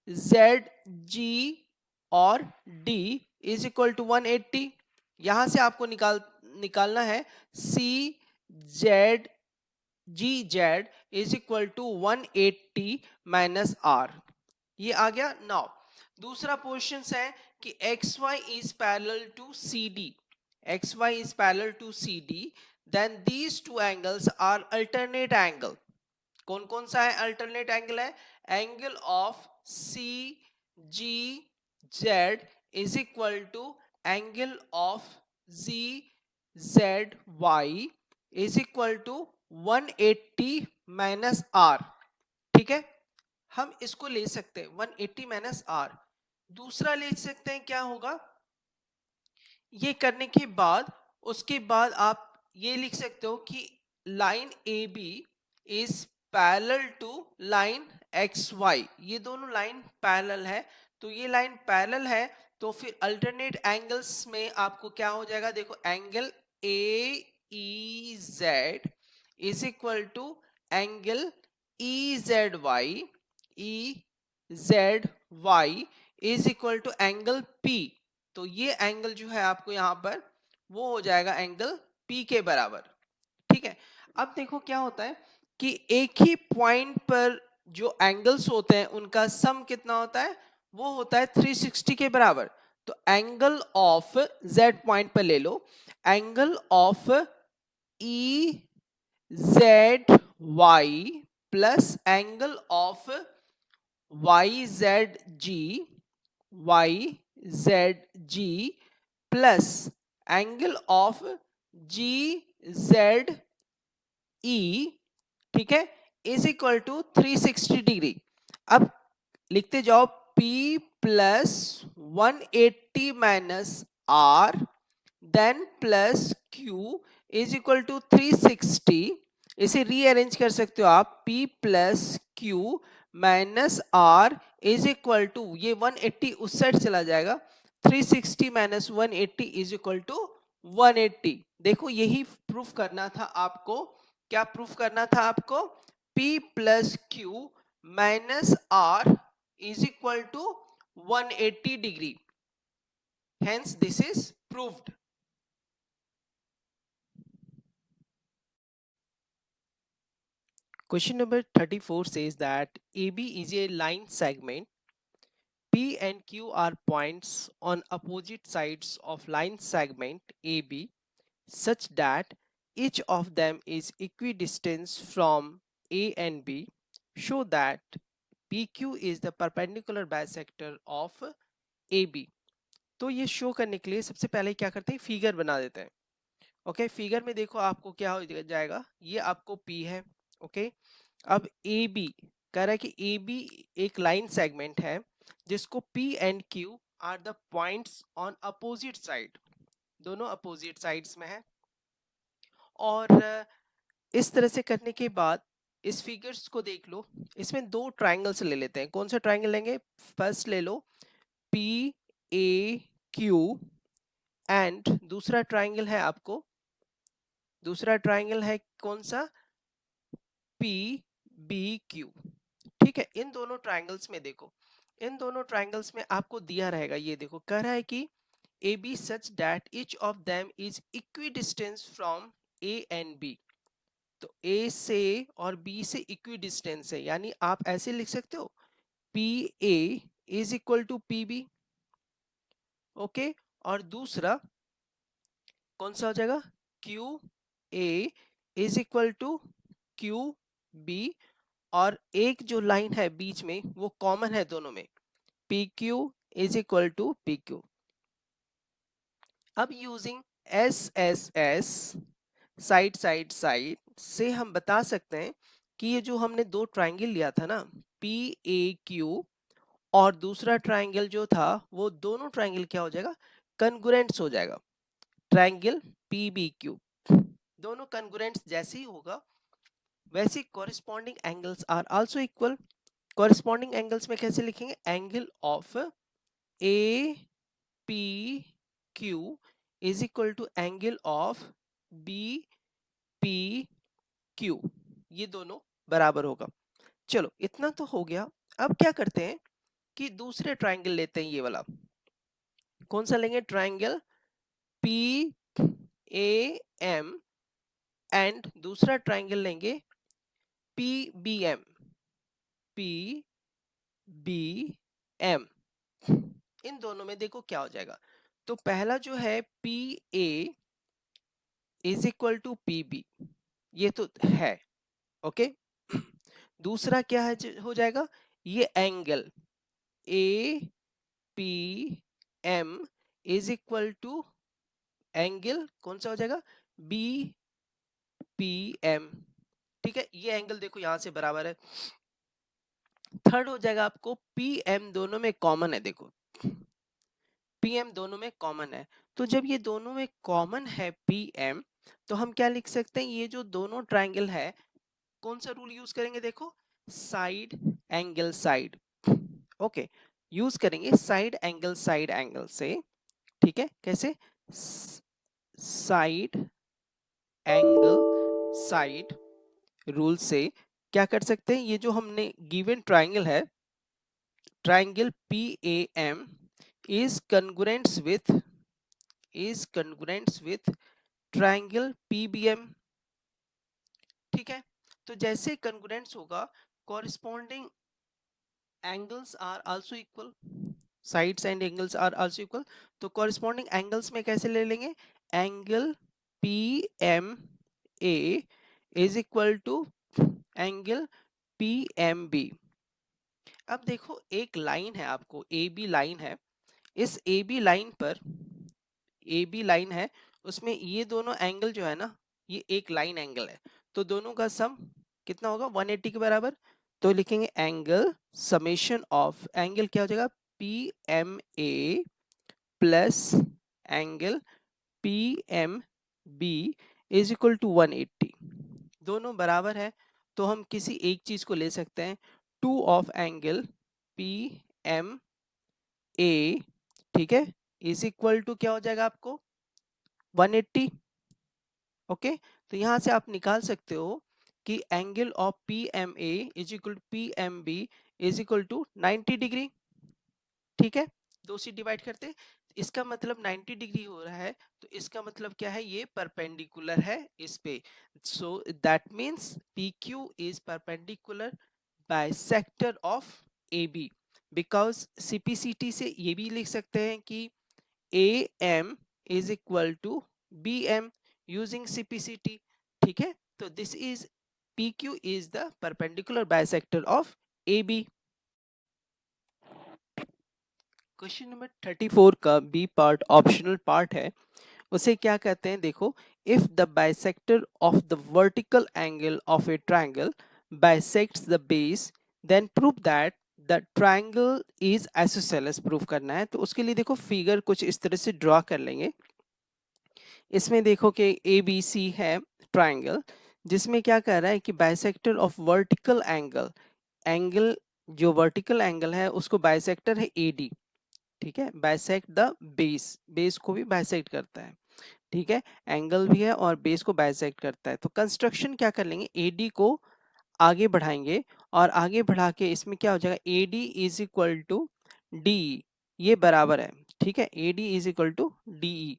Z G और डी इज इक्वल टू 180। यहां से आपको निकालना है C Z G Z is equal to 180 minus R. ये आ गया। नाउ दूसरा क्वेश्चन है कि X Y is parallel to C D, X Y is parallel to C D, then these two angles are alternate angle. कौन कौन सा है अल्टरनेट एंगल, है angle of C G Z is equal to angle of G Z Y is equal to 180 minus R. ठीक है, हम इसको ले सकते हैं 180 माइनस आर। दूसरा ले सकते हैं, क्या होगा, ये करने के बाद उसके बाद आप ये लिख सकते हो कि line A B is parallel to line X Y, ये दोनों लाइन पैरेलल है, तो ये लाइन पैरेलल है, तो फिर अल्टरनेट एंगल्स में आपको क्या हो जाएगा, देखो angle A E Z is equal to angle E Z Y, E Z Y is equal to angle P. तो ये एंगल जो है आपको यहाँ पर वो हो जाएगा एंगल पी के बराबर। ठीक है, अब देखो क्या होता है कि एक ही पॉइंट पर जो एंगल्स होते हैं उनका सम कितना होता है, वो होता है 360 के बराबर। तो एंगल ऑफ जेड पॉइंट पर ले लो, angle of E Z Y plus angle of Y Z G, Y Z G plus angle of G Z E, ठीक है, इज इक्वल टू 360 डिग्री। अब लिखते जाओ P plus 180 minus R then plus Q is equal to 360। इसे rearrange कर सकते हो आप, P plus Q minus R is equal to, ये 180 उस साइड चला जाएगा, 360 माइनस 180 इज इक्वल टू 180। देखो यही प्रूफ करना था आपको, क्या प्रूफ करना था आपको, P plus Q minus R is equal to 180 degree, hence this is proved। Question number 34 says that AB is a line segment. P and Q are points on opposite sides of line segment AB such that each of them is equidistant from A and B. Show that PQ is the perpendicular bisector of AB। तो ये show करने के लिए सबसे पहले क्या करते हैं, फिगर बना देते हैं। ओके, फिगर में देखो आपको क्या हो जाएगा, ये आपको P है, ओके। अब ए बी कह रहा है कि ए बी एक लाइन सेगमेंट है जिसको P and Q are the points on opposite side, दोनों अपोजिट साइड्स में है। और इस तरह से करने के बाद इस फिगर्स को देख लो, इसमें दो ट्राइंगल्स ले लेते हैं। कौन सा ट्राइंगल लेंगे, फर्स्ट ले लो PAQ एंड दूसरा ट्राइंगल है आपको, दूसरा ट्राइंगल है कौन सा, PBQ। ठीक है, इन दोनों ट्राइंगल्स में देखो, इन दोनों ट्राइंगल्स में आपको दिया रहेगा, ये देखो कह रहा है कि AB such that each of them is equidistant from A and B। तो A से और B से equidistant है, यानी आप ऐसे लिख सकते हो PA is equal to PB, okay. और दूसरा कौन सा हो जाएगा, QA is equal to QB, और एक जो लाइन है बीच में वो कॉमन है दोनों में, PQ is equal to PQ। अब using SSS side side side से हम बता सकते हैं कि ये जो हमने दो ट्राइंगल लिया था ना, PAQ और दूसरा ट्राइंगल जो था वो दोनों ट्राइंगल क्या हो जाएगा, कन्ग्रुएंट्स हो जाएगा। ट्राइंगल PBQ दोनों कन्ग्रुएंट्स जैसे ही होगा वैसे corresponding angles are also equal. Corresponding angles में कैसे लिखेंगे, angle of A P Q is equal to angle of B P Q, ये दोनों बराबर होगा। चलो इतना तो हो गया। अब क्या करते हैं कि दूसरे ट्राइंगल लेते हैं, ये वाला कौन सा लेंगे, triangle P A M, and दूसरा ट्राइंगल लेंगे P B M, P B M. इन दोनों में देखो क्या हो जाएगा। तो पहला जो है P A is equal to P B, ये तो है, ओके। दूसरा क्या है, हो जाएगा ये angle A P M is equal to angle कौन सा हो जाएगा, बी पी एम। ठीक है, ये एंगल देखो यहां से बराबर है। थर्ड हो जाएगा आपको पी एम, दोनों में कॉमन है, देखो पी एम दोनों में कॉमन है। तो जब ये दोनों में कॉमन है पी एम, तो हम क्या लिख सकते हैं, ये जो दोनों ट्राइंगल है कौन सा रूल यूज करेंगे, देखो side angle side, okay, use करेंगे साइड एंगल से। ठीक है, कैसे, साइड एंगल साइड रूल से क्या कर सकते हैं, ये जो हमने गिवन ट्राइंगल है, triangle P A M is congruents with triangle PBM. ठीक है, तो जैसे कन्ग्रुएंट्स होगा, corresponding angles are also equal, sides and angles are also equal. तो कॉरिस्पॉन्डिंग एंगल्स में कैसे ले लेंगे, angle P M A is equal to angle P M B. अब देखो एक लाइन है, आपको ए बी लाइन है, इस ए बी लाइन पर, ए बी लाइन है, उसमें ये दोनों एंगल जो है ना, ये एक लाइन एंगल है, तो दोनों का सम कितना होगा, 180 के बराबर। तो लिखेंगे एंगल समेशन ऑफ, एंगल क्या हो जाएगा, P M A plus angle P M B is equal to 180, दोनों बराबर है। तो हम किसी एक चीज को ले सकते हैं, two of angle P M A, ठीक है, इज इक्वल टू क्या हो जाएगा आपको 180, ओके। तो यहां से आप निकाल सकते हो कि angle of P M A is equal to P M B is equal to 90 degree. ठीक है, दो से डिवाइड करते हैं, इसका मतलब 90 डिग्री हो रहा है, तो इसका मतलब क्या है, ये परपेंडिकुलर है इस पे। So that means P Q is perpendicular bisector of A B. Because CPCT से ये भी लिख सकते हैं कि A M is equal to B M using CPCT. ठीक है, तो this is P Q is the perpendicular bisector of A B. Question number 34 का बी पार्ट ऑप्शनल पार्ट है, उसे क्या कहते हैं, देखो, if the bisector of the vertical angle of a triangle bisects the base then prove that the triangle is isosceles. Prove करना है, तो उसके लिए देखो फिगर कुछ इस तरह से ड्रॉ कर लेंगे। इसमें देखो कि ए बी सी है ट्रायंगल, जिसमें क्या कह रहा है कि bisector of vertical angle, angle जो वर्टिकल एंगल है उसको बाइसेक्टर है ए डी। ठीक है, बाइसेक्ट द बेस, बेस को भी बाइसेक्ट करता है। ठीक है, एंगल भी है और बेस को बाइसेक्ट करता है। तो कंस्ट्रक्शन क्या कर लेंगे, एडी को आगे बढ़ाएंगे, और आगे बढ़ा के इसमें क्या हो जाएगा, AD is equal to D, ये बराबर है। ठीक है, AD is equal to D.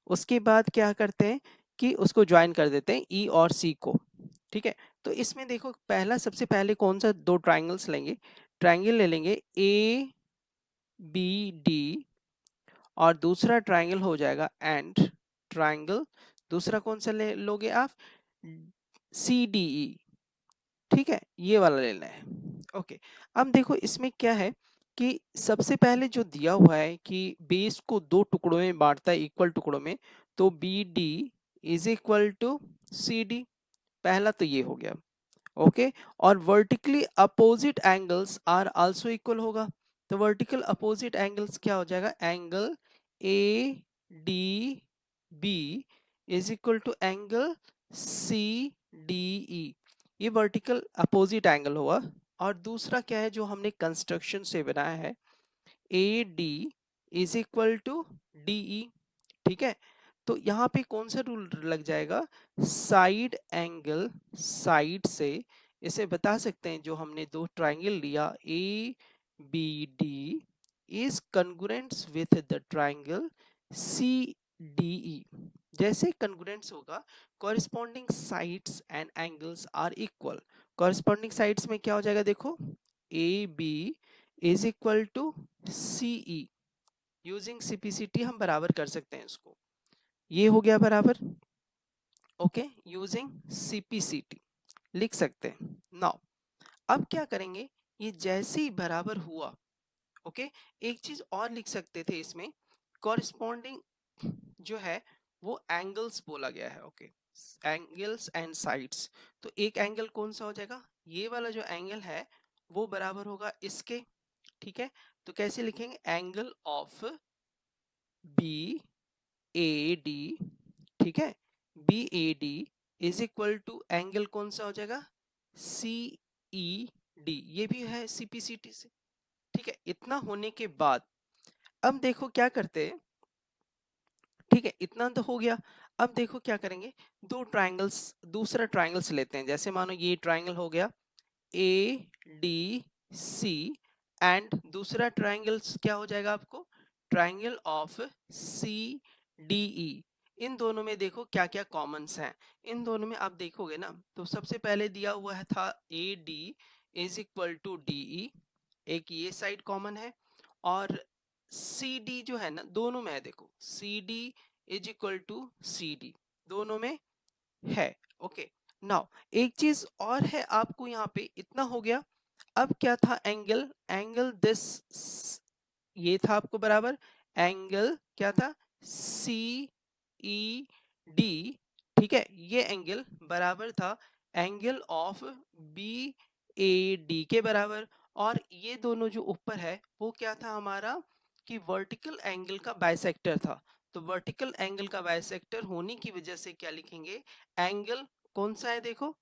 उसके बाद क्या करते हैं कि उसको ज्वाइन कर देते हैं ई और सी को। ठीक है, तो इसमें देखो पहला, सबसे पहले कौन सा दो ट्राइंगल्स लेंगे, ट्राइंगल ले लेंगे ए बी डी, और दूसरा ट्राइंगल हो जाएगा एंड ट्राइंगल, दूसरा कौन सा ले लोगे आप, सी डी ई। ठीक है, ये वाला लेना है, ओके। अब देखो इसमें क्या है कि सबसे पहले जो दिया हुआ है कि बेस को दो टुकड़ों में बांटता है, इक्वल टुकड़ों में, तो B D is equal to C D, पहला तो ये हो गया, ओके। और vertically opposite angles are also equal होगा, तो वर्टिकल अपोजिट एंगल्स क्या हो जाएगा, angle A D B is equal to angle C D E, ये वर्टिकल अपोजिट एंगल हुआ। और दूसरा क्या है जो हमने कंस्ट्रक्शन से बनाया है, A D is equal to DE. ठीक है, तो यहाँ पे कौन सा रूल लग जाएगा, साइड एंगल साइड से इसे बता सकते हैं, जो हमने दो ट्राइंगल लिया A B D is congruents with the triangle C D E. जैसे कन्ग्रुएंट्स होगा, corresponding sides and angles are equal. Corresponding sides में क्या हो जाएगा, देखो A B is equal to C E. Using CPCT हम बराबर कर सकते हैं इसको, ये हो गया बराबर। ओके, यूजिंग सीपीसीटी लिख सकते हैं। नाउ अब क्या करेंगे, ये जैसे ही बराबर हुआ, ओके, एक चीज और लिख सकते थे इसमें, कॉरिस्पॉन्डिंग जो है वो एंगल्स बोला गया है। Okay, angles and sides. तो एक एंगल कौन सा हो जाएगा, ये वाला जो एंगल है वो बराबर होगा इसके। ठीक है, तो कैसे लिखेंगे, angle of B A D. ठीक है, B A D is equal to angle कौन सा हो जाएगा, सी ई डी। ये भी है सीपीसीटी से। ठीक है, इतना होने के बाद अब देखो क्या करते हैं। ठीक है, इतना तो हो गया। अब देखो क्या करेंगे, दो ट्राइंगल्स, दूसरा ट्राइंगल्स लेते हैं। जैसे मानो ये ट्राइंगल हो गया ए डी सी, एंड दूसरा ट्राइंगल क्या हो जाएगा आपको, triangle of C D E. इन दोनों में देखो क्या क्या कॉमन्स हैं। इन दोनों में आप देखोगे ना, तो सबसे पहले दिया हुआ है था A D is equal to D E, एक ये साइड कॉमन है। और सी डी जो है ना, दोनों में है, देखो C D is equal to C D, दोनों में है। ओके, नाउ एक चीज और है, आपको यहाँ पे इतना हो गया। अब क्या था, एंगल, एंगल दिस ये था आपको बराबर, एंगल क्या था, सी ई डी। ठीक है, ये एंगल बराबर था angle of B A D के बराबर। और ये दोनों जो ऊपर है वो क्या था हमारा, कि वर्टिकल एंगल का बाइसेक्टर था। तो वर्टिकल एंगल का बाइसेक्टर होने की वजह से क्या लिखेंगे, एंगल कौन सा है, देखो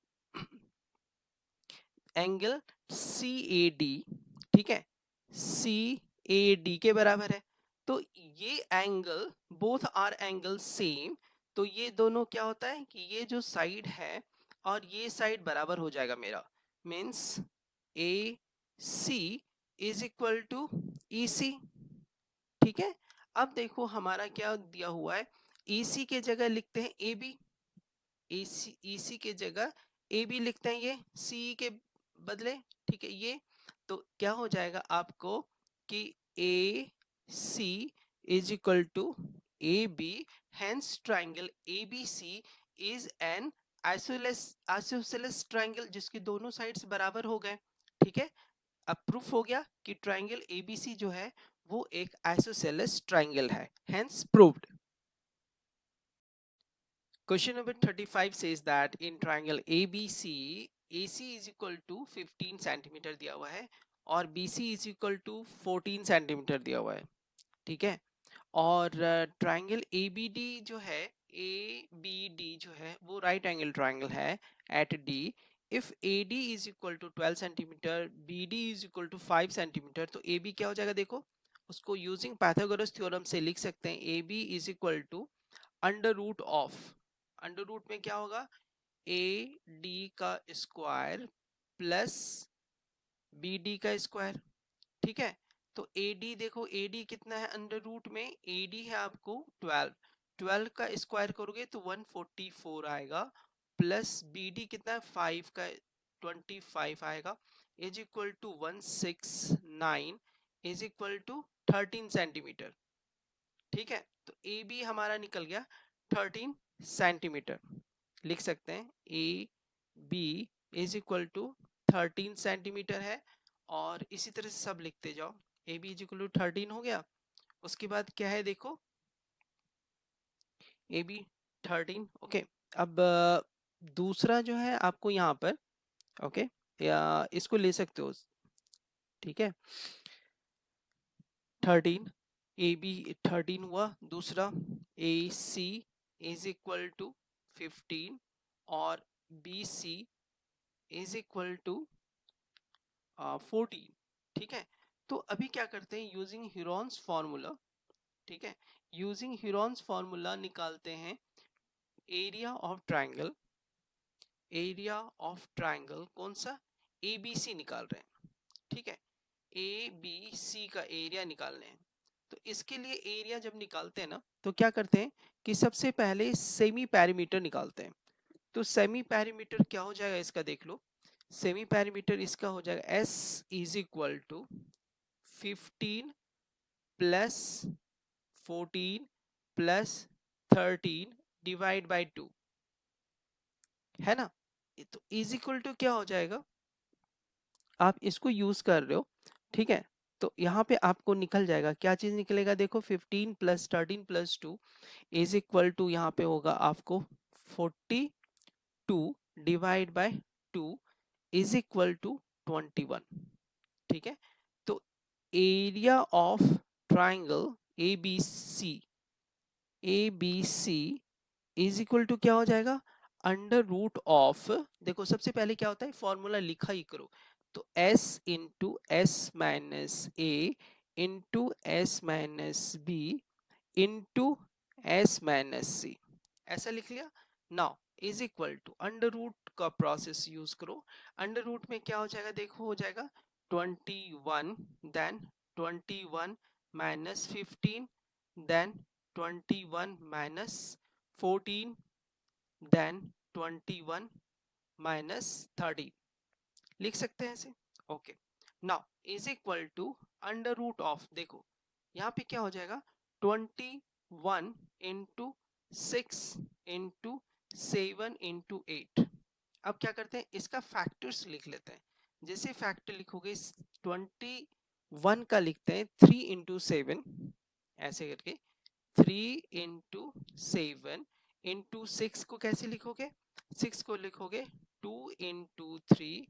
एंगल सी ए डी। ठीक है, सी ए डी के बराबर है। तो ये angle, both R angle same, तो ये दोनों क्या होता है कि ये जो साइड है और ये साइड बराबर हो जाएगा मेरा, means A C is equal to E C. ठीक है, अब देखो हमारा क्या दिया हुआ है, ई सी के जगह लिखते हैं ए बी, ईसी के जगह ए बी लिखते हैं, ये सी के बदले। ठीक है, ये तो क्या हो जाएगा आपको कि A C is equal to A B, hence triangle A B C is an isosceles triangle, जिसके दोनों साइड्स बराबर हो गए। ठीक है, अब प्रूफ हो गया कि ट्राइंगल एबीसी जो है वो एक आइसोसेलेस ट्राइंगल है, hence proved. Question number 35 says that in triangle ABC, AC is equal to 15 centimetre दिया हुआ है और BC is equal to 14 centimetre दिया हुआ है। ठीक है, और ट्राइंगल ABD जो है, ABD जो है वो राइट एंगल ट्राइंगल है at D। If AD is equal to 12 centimetre, BD is equal to 5 centimetre, तो AB क्या हो जाएगा, देखो उसको यूजिंग पाइथागोरस थ्योरम से लिख सकते हैं, AB is equal to under root of, under root में क्या होगा, ए डी का स्क्वायर प्लस बी डी का स्क्वायर। ठीक है, तो ए डी देखो, ए डी कितना है अंडर रूट में, ए डी है आपको 12, 12 का स्क्वायर करोगे तो 144 आएगा, प्लस बी डी कितना है 5 का 25 आएगा, is equal to 169 is equal to 13 centimetre. ठीक है, तो ए बी हमारा निकल गया 13 सेंटीमीटर। लिख सकते हैं A B is equal to 13 centimetre है, और इसी तरह से सब लिखते जाओ, A B is equal to 13 हो गया। उसके बाद क्या है, देखो ए बी 13। ओके, अब दूसरा जो है आपको यहाँ पर, ओके, या इसको ले सकते हो। ठीक है, 13, ए बी 13 हुआ, दूसरा A C is equal to 15 और B C is equal to 14। ठीक है, तो अभी क्या करते हैं, यूजिंग ह्यूरॉन्स फॉर्मूला, ठीक है, यूजिंग ह्यूरॉन्स फॉर्मूला निकालते हैं area of triangle, area of triangle कौन सा, ए बी सी निकाल रहे हैं, ठीक है, ए बी सी का एरिया निकालने हैं। तो इसके लिए एरिया जब निकालते हैं ना, तो क्या करते हैं कि सबसे पहले सेमी पैरीमीटर निकालते हैं। तो सेमी पैरीमीटर क्या हो जाएगा इसका, देख लो, सेमी पैरीमीटर इसका हो जाएगा S is equal to 15 plus 14 plus 13 divide by 2, है ना। तो इज इक्वल टू क्या हो जाएगा, आप इसको यूज कर रहे हो, ठीक है, तो यहाँ पे आपको निकल जाएगा, क्या चीज निकलेगा, देखो 15 plus 13 plus 2 is equal to यहाँ पे होगा आपको 42 divide by 2 is equal to 21, ठीक है। तो area of triangle A B C, A B C is equal to क्या हो जाएगा, अंडर रूट ऑफ, देखो सबसे पहले क्या होता है, फॉर्मूला लिखा ही करो, तो s into S minus A into S minus B into S minus C, ऐसा लिख लिया। Now is equal to under root का प्रोसेस यूज करो, अंडर रूट में क्या हो जाएगा, देखो हो जाएगा 21, then 21 minus 15, then 21 minus 14, then 21 minus 30, लिख सकते हैं ऐसे, okay. Now is equal to under root of, देखो यहाँ पे क्या हो जाएगा, 21 इंटू 6 इंटू 7 इंटू 8। अब क्या करते हैं, इसका फैक्टर्स लिख लेते हैं, जैसे फैक्टर लिखोगे 21 का लिखते हैं 3 इंटू 7, ऐसे करके 3 इंटू 7 इंटू 6 को कैसे लिखोगे, 6 को लिखोगे 2 इंटू 3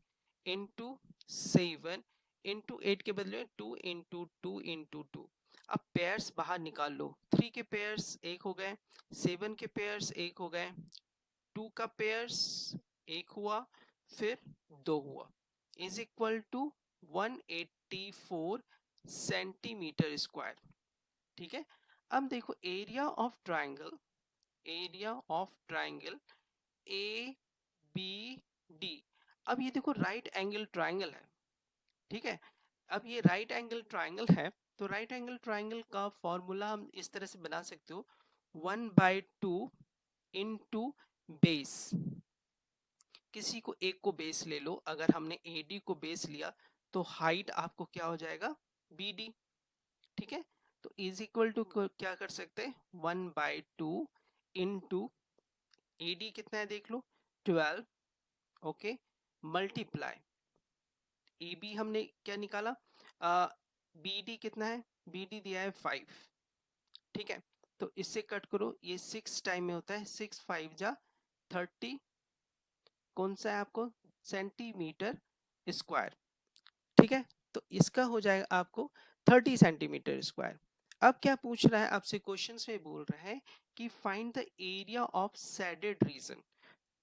इंटू 7 इंटू 8 के बदले 2 इंटू 2 इंटू 2। अब पेयर्स बाहर निकाल लो, 3 के पेयर्स एक हो गए, 7 के पेयर्स एक हो गए, 2 का पेयर्स एक हुआ, फिर 2 हुआ, is equal to 184 centimetre square, ठीक है। अब देखो area of triangle, area of triangle A B D, अब ये देखो राइट एंगल ट्राइंगल है, ठीक है। अब ये राइट एंगल ट्राइंगल है, तो राइट एंगल ट्राइंगल का फॉर्मूला हम इस तरह से बना सकते हो, 1/2 इंटू बेस, किसी को एक को बेस ले लो, अगर हमने AD को बेस लिया तो हाइट आपको क्या हो जाएगा, BD, ठीक है। तो इज इक्वल टू क्या कर सकते हैं, 1/2 इंटू AD कितना है देख लो 12, ओके, मल्टीप्लाई AB हमने क्या निकाला, BD कितना है, BD दिया है 5, ठीक है। तो इससे कट करो, ये 6 टाइम में होता है, 6 5 जा 30, कौन सा है आपको, सेंटीमीटर स्क्वायर, ठीक है। तो इसका हो जाएगा आपको 30 सेंटीमीटर स्क्वायर। अब क्या पूछ रहा है आपसे, क्वेश्चन में बोल रहा है कि find the area of shaded region,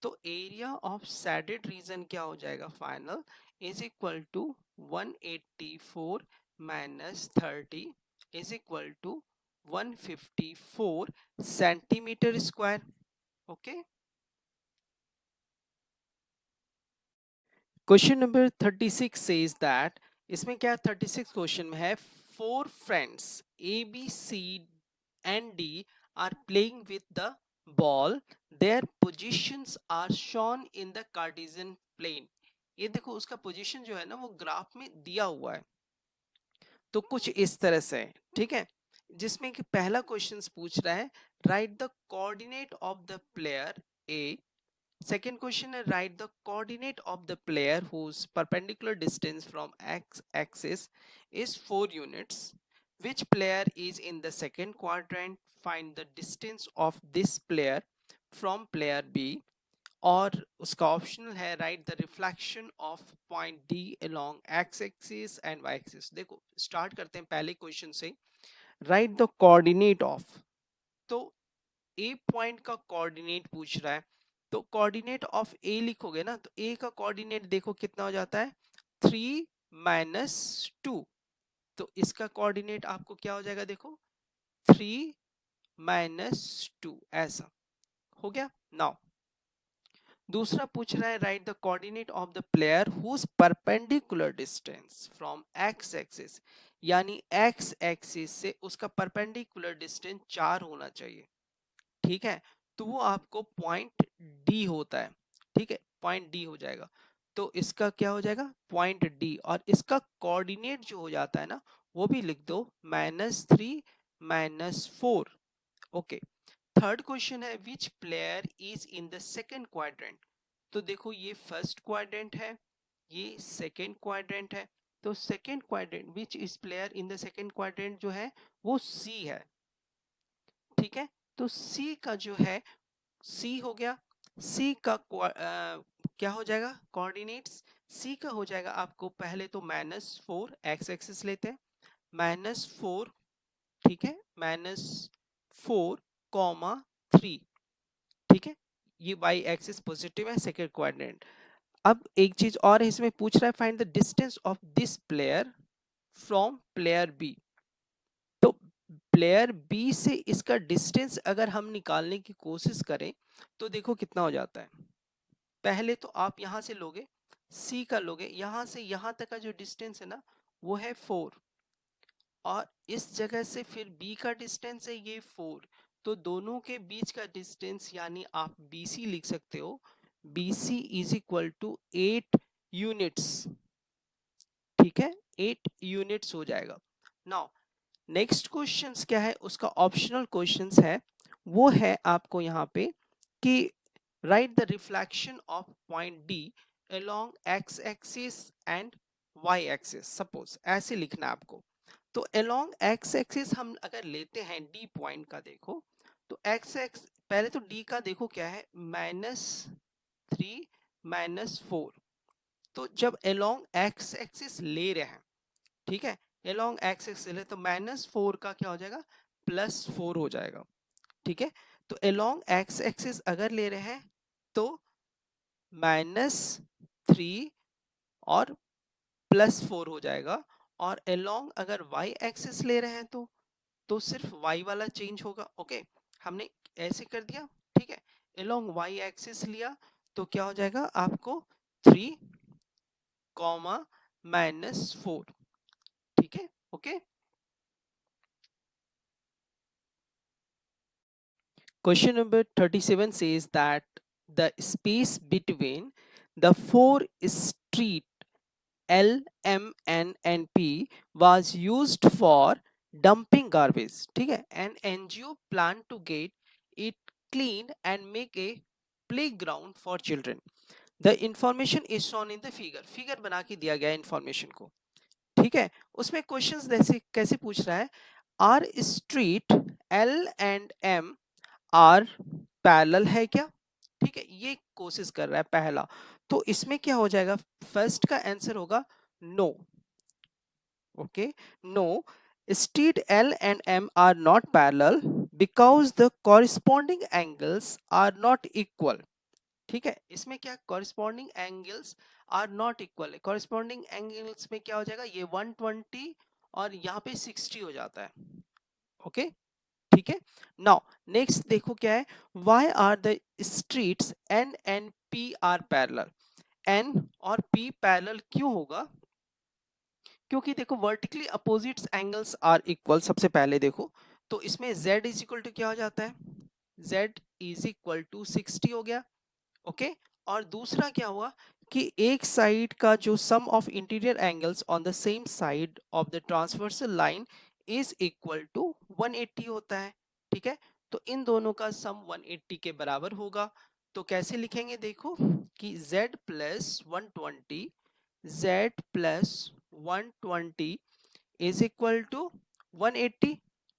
तो एरिया ऑफ शेडेड रीजन क्या हो जाएगा, final is equal to 184 minus 30 is equal to 154 centimetre square, okay. Question number 36 says that, इसमें क्या 36 क्वेश्चन में है, 4 friends A B C and D are playing with the ball, their positions are shown in the Cartesian plane. ये देखो उसका position जो है ना वो ग्राफ में दिया हुआ है, तो कुछ इस तरह से है, ठीक है, जिसमें कि पहला क्वेश्चन पूछ रहा है, write the coordinate of the player A, second question is write the coordinate of the player whose perpendicular distance from x axis is 4 units. Which player is in the second quadrant? Find the distance of this player from player B. और उसका optional है write the reflection of point D along x axis and Y axis. देखो start करते हैं पहले question से, right the coordinate of, तो ए point का कोऑर्डिनेट पूछ रहा है, तो कोऑर्डिनेट ऑफ ए लिखोगे ना, तो ए का कोऑर्डिनेट देखो कितना हो जाता है 3 -2। तो इसका कोऑर्डिनेट आपको क्या हो जाएगा, देखो 3 -2 ऐसा हो गया। नाउ दूसरा पूछ रहा है write the coordinate of the player whose perpendicular distance from x axis, यानी एक्स एक्सिस से उसका परपेंडिकुलर डिस्टेंस 4 होना चाहिए। ठीक है, तो वो आपको पॉइंट डी होता है। ठीक है, पॉइंट डी हो जाएगा। तो इसका क्या हो जाएगा, पॉइंट डी, और इसका कोऑर्डिनेट जो हो जाता है ना, वो भी लिख दो -3 -4। ओके, थर्ड क्वेश्चन है विच player is in the second quadrant. तो देखो ये फर्स्ट क्वाड्रेंट है, ये सेकेंड क्वाड्रेंट है। तो second quadrant which is player in the second quadrant जो है वो सी है। ठीक है, तो सी का जो है, सी हो गया। सी का क्या हो जाएगा कोऑर्डिनेट्स, सी का हो जाएगा आपको पहले तो -4, एक्स एक्सिस लेते हैं, -4। ठीक है, -4, 3। ठीक है, ये वाई एक्सिस पॉजिटिव है, सेकेंड क्वाड्रेंट। अब एक चीज और है, इसमें पूछ रहा है find the distance of this player from player B. तो प्लेयर बी से इसका डिस्टेंस अगर हम निकालने की कोशिश करें तो देखो कितना हो जाता है। पहले तो आप यहां से लोगे, सी का लोगे, यहां से यहां तक का जो डिस्टेंस है ना वो है 4, और इस जगह से फिर बी का डिस्टेंस है ये 4। तो दोनों के बीच का डिस्टेंस यानी आप BC लिख सकते हो, BC is equal to 8 units. ठीक है, 8 यूनिट्स हो जाएगा। नाउ नेक्स्ट क्वेश्चंस क्या है, उसका ऑप्शनल क्वेश्चंस है, वो है आपको यहाँ पे कि write the reflection of point D along x axis and Y axis. Suppose ऐसे लिखना है आपको। तो अलोंग एक्स एक्सिस हम अगर लेते हैं डी पॉइंट का, देखो तो एक्स एक्स पहले तो डी का देखो क्या है, -3 -4। तो जब अलोंग एक्स एक्सिस ले रहे हैं, ठीक है, अलोंग एक्स एक्सिस ले तो -4 का क्या हो जाएगा, +4 हो जाएगा। ठीक है, तो अलोंग एक्स एक्सिस अगर ले रहे हैं तो -3 और +4 हो जाएगा, और अलोंग अगर वाई एक्सिस ले रहे हैं तो सिर्फ y वाला चेंज होगा। ओके, हमने ऐसे कर दिया। ठीक है, अलोंग y एक्सिस लिया तो क्या हो जाएगा आपको 3, -4। ठीक है, okay. Question number 37 says that the space between the four street L, M, N and P was used for dumping garbage. ठीक है, an NGO planned to get it cleaned and make a playground for children. The information is shown in the figure. Figure बना के दिया गया information को। ठीक है, उसमें क्वेश्चंस जैसे कैसे पूछ रहा है, are street L and M are parallel है क्या। ठीक है, ये कोशिश कर रहा है पहला। तो इसमें क्या हो जाएगा, फर्स्ट का आंसर होगा no. Okay, no, street L and M are not parallel because the corresponding angles are not equal. ठीक है, इसमें क्या corresponding angles are not equal, corresponding angles में क्या हो जाएगा, ये 120 और यहाँ पे 60 हो जाता है। ओके, ठीक है। नाउ नेक्स्ट देखो क्या है, why are the streets N and P are parallel. N और पी पैरेलल क्यों होगा, क्योंकि देखो vertically opposites angles are equal. सबसे पहले देखो तो इसमें z इज इक्वल टू क्या हो जाता है, z इज इक्वल टू 60 हो गया। ओके, और दूसरा क्या हुआ कि एक साइड का जो sum of interior angles on the same side of the transversal line is equal to 180 होता है। ठीक है, तो इन दोनों का सम 180 के बराबर होगा। तो कैसे लिखेंगे देखो कि z plus 120, z plus 120 is equal to 180।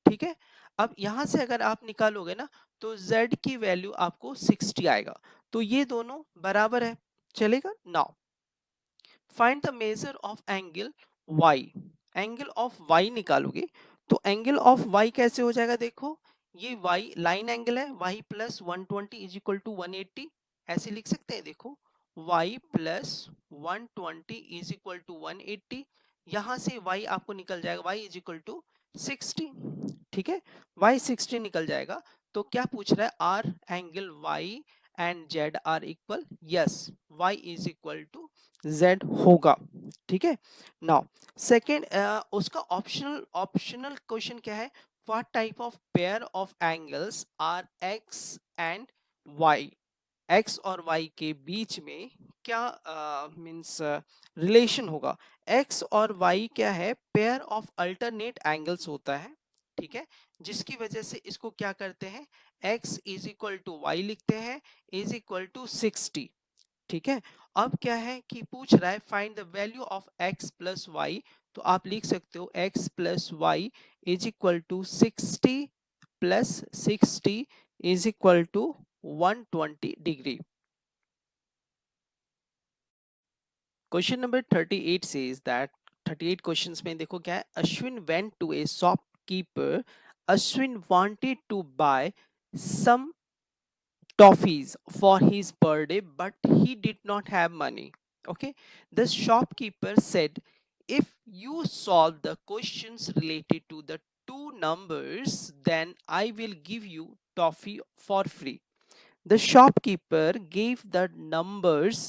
ठीक है, अब यहां से अगर आप निकालोगे ना तो z की वैल्यू आपको 60 आएगा। तो ये दोनों बराबर है, चलेगा। Now find the measure of angle y। Angle of y निकालोगे तो एंगल ऑफ y कैसे हो जाएगा, देखो ये y लाइन एंगल है, y plus 120 is equal to 180, ऐसे लिख सकते हैं। देखो y plus 120 is equal to 180। यहां से y आपको निकल जाएगा, y इज इक्वल टू 60। ठीक है, y 60 निकल जाएगा। तो क्या पूछ रहा है, are angle y and z are equal, yes y is equal to z होगा। ठीक है, नाउ सेकेंड उसका ऑप्शनल ऑप्शनल क्वेश्चन क्या है, what type of pair of angles are x and y, x और y के बीच में क्या मींस रिलेशन होगा। x और y क्या है, पेयर ऑफ अल्टरनेट एंगल्स होता है। ठीक है, जिसकी वजह से इसको क्या करते हैं, x is equal to y लिखते हैं इज इक्वल टू 60। ठीक है, अब क्या है कि पूछ रहा है find the value of x plus y. तो आप लिख सकते हो x plus y is equal to 60 plus 60 is equal to 120 degree. Question number 38 says that 38 questions में देखो क्या है, Ashwin went to a shopkeeper. Ashwin wanted to buy some toffees for his birthday but he did not have money. Okay, the shopkeeper said, if you solve the questions related to the two numbers then I will give you toffee for free. The shopkeeper gave the numbers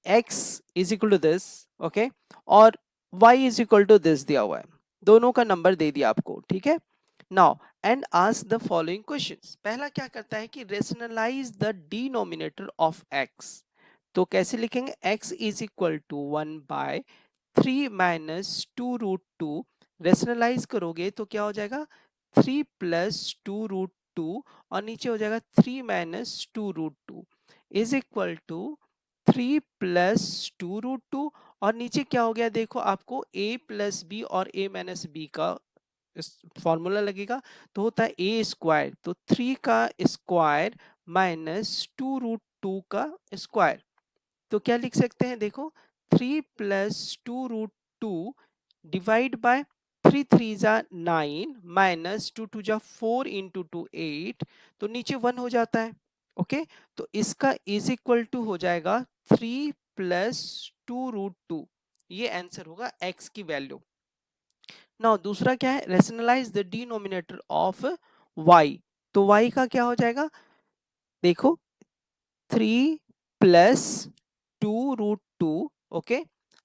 x is equal to this, okay, और y is equal to this दिया हुआ है, दोनों का number दे दिया आपको। ठीक है, now and ask the following questions. पहला क्या करता है कि rationalise the denominator of x। तो कैसे लिखेंगे, x is equal to 1 by 3 minus 2 root 2। Rationalise करोगे तो क्या हो जाएगा, 3 प्लस 2 रूट 2 और नीचे हो जाएगा 3 minus 2 root 2 is equal to 3 plus 2 root 2 और नीचे क्या हो गया, देखो आपको a प्लस बी और a माइनस बी का फॉर्मूला लगेगा, तो होता है ए स्क्वायर, तो 3 का स्क्वायर माइनस 2 रूट 2 का स्क्वायर। तो क्या लिख सकते हैं, देखो 3 प्लस 2 रूट 2 डिवाइड बाय 3 3 जा 9 माइनस 2 2 जा 4 इंटू 2 8, तो नीचे 1 हो जाता है। ओके, तो इसका इज इक्वल टू हो जाएगा 3 प्लस 2 रूट 2, ये आंसर होगा x की वैल्यू। नाउ दूसरा क्या है, rationalise the denominator of y। तो y का क्या हो जाएगा, देखो 3 प्लस 2 रूट 2, ओके,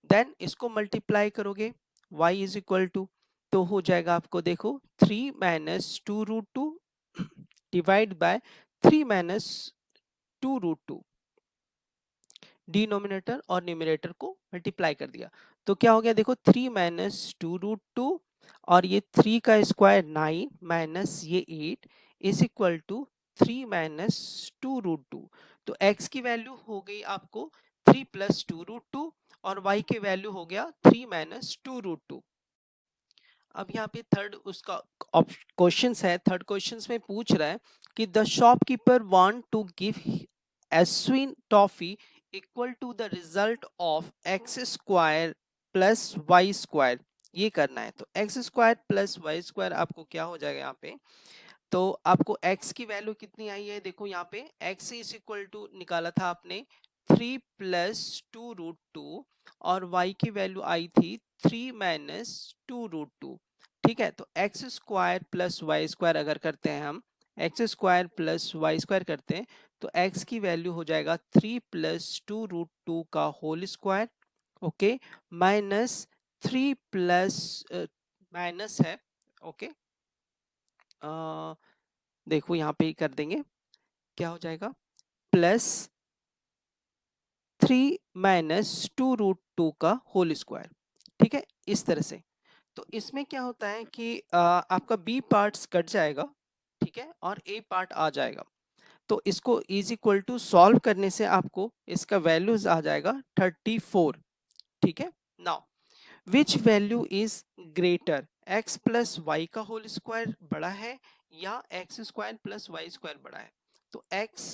देन इसको मल्टीप्लाई करोगे y इज इक्वल टू, तो हो जाएगा आपको देखो 3 minus 2 root 2 divide by 3 minus 2 root 2, denominator और न्यूमरेटर को मल्टीप्लाई कर दिया, तो क्या हो गया, देखो 3 माइनस 2 रूट 2 और ये 3 का स्क्वायर 9 माइनस ये 8 is equal to 3 minus 2 root 2। तो x की वैल्यू हो गई आपको 3 प्लस 2 रूट 2 और y की वैल्यू हो गया 3 माइनस 2 रूट 2। अब यहाँ पे थर्ड उसका क्वेश्चन है, थर्ड क्वेश्चन में पूछ रहा है कि the shopkeeper want to give Ashwin toffee equal to the result of x square plus y square, ये करना है। तो x square plus y square आपको क्या हो जाएगा यहाँ पे, तो आपको x की वैल्यू कितनी आई है, देखो यहाँ पे x इज इक्वल टू निकाला था आपने 3 प्लस 2 रूट 2 और y की वैल्यू आई थी 3 माइनस 2 रूट 2। ठीक है, तो x square plus y square अगर करते हैं हम, x square plus y square करते हैं तो x की वैल्यू हो जाएगा 3 प्लस 2 रूट 2 का whole square, okay, minus 3 plus minus है, ओके, देखो यहाँ पे कर देंगे, क्या हो जाएगा, प्लस 3 माइनस 2 रूट 2 का होल स्क्वायर। ठीक है, इस तरह से। तो इसमें क्या होता है कि आपका बी पार्ट्स कट जाएगा, ठीक है, और ए पार्ट आ जाएगा। तो इसको इज इक्वल टू सॉल्व करने से आपको इसका वैल्यूज आ जाएगा 34। ठीक है, now which value is greater, x plus y का होल स्क्वायर बड़ा है या x square plus y square बड़ा है। तो एक्स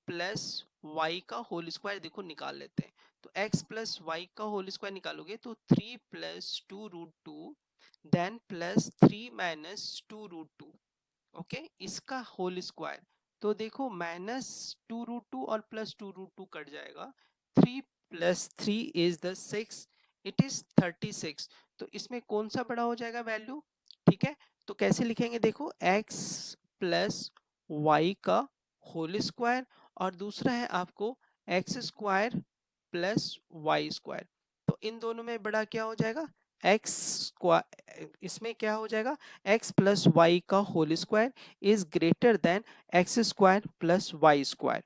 प्लस वाई का होल स्क्वायर देखो निकाल लेते हैं। तो एक्स प्लस वाई का होल स्क्वायर निकालोगे तो 3 plus 2 root 2 then plus 3 minus 2 root 2, okay, इसका होल स्क्वायर। तो देखो माइनस 2 रूट 2 और प्लस 2 रूट 2 कट जाएगा, 3 plus 3 is the 6, it is 36। तो इसमें कौन सा बड़ा हो जाएगा वैल्यू? ठीक है, तो कैसे लिखेंगे देखो, x प्लस वाई का होल स्क्वायर, और दूसरा है आपको x square plus y square. तो इन दोनों में बड़ा क्या हो जाएगा? एक्स स्क्वायर, इसमें क्या हो जाएगा, एक्स प्लस वाई का whole square is greater than x square plus y square.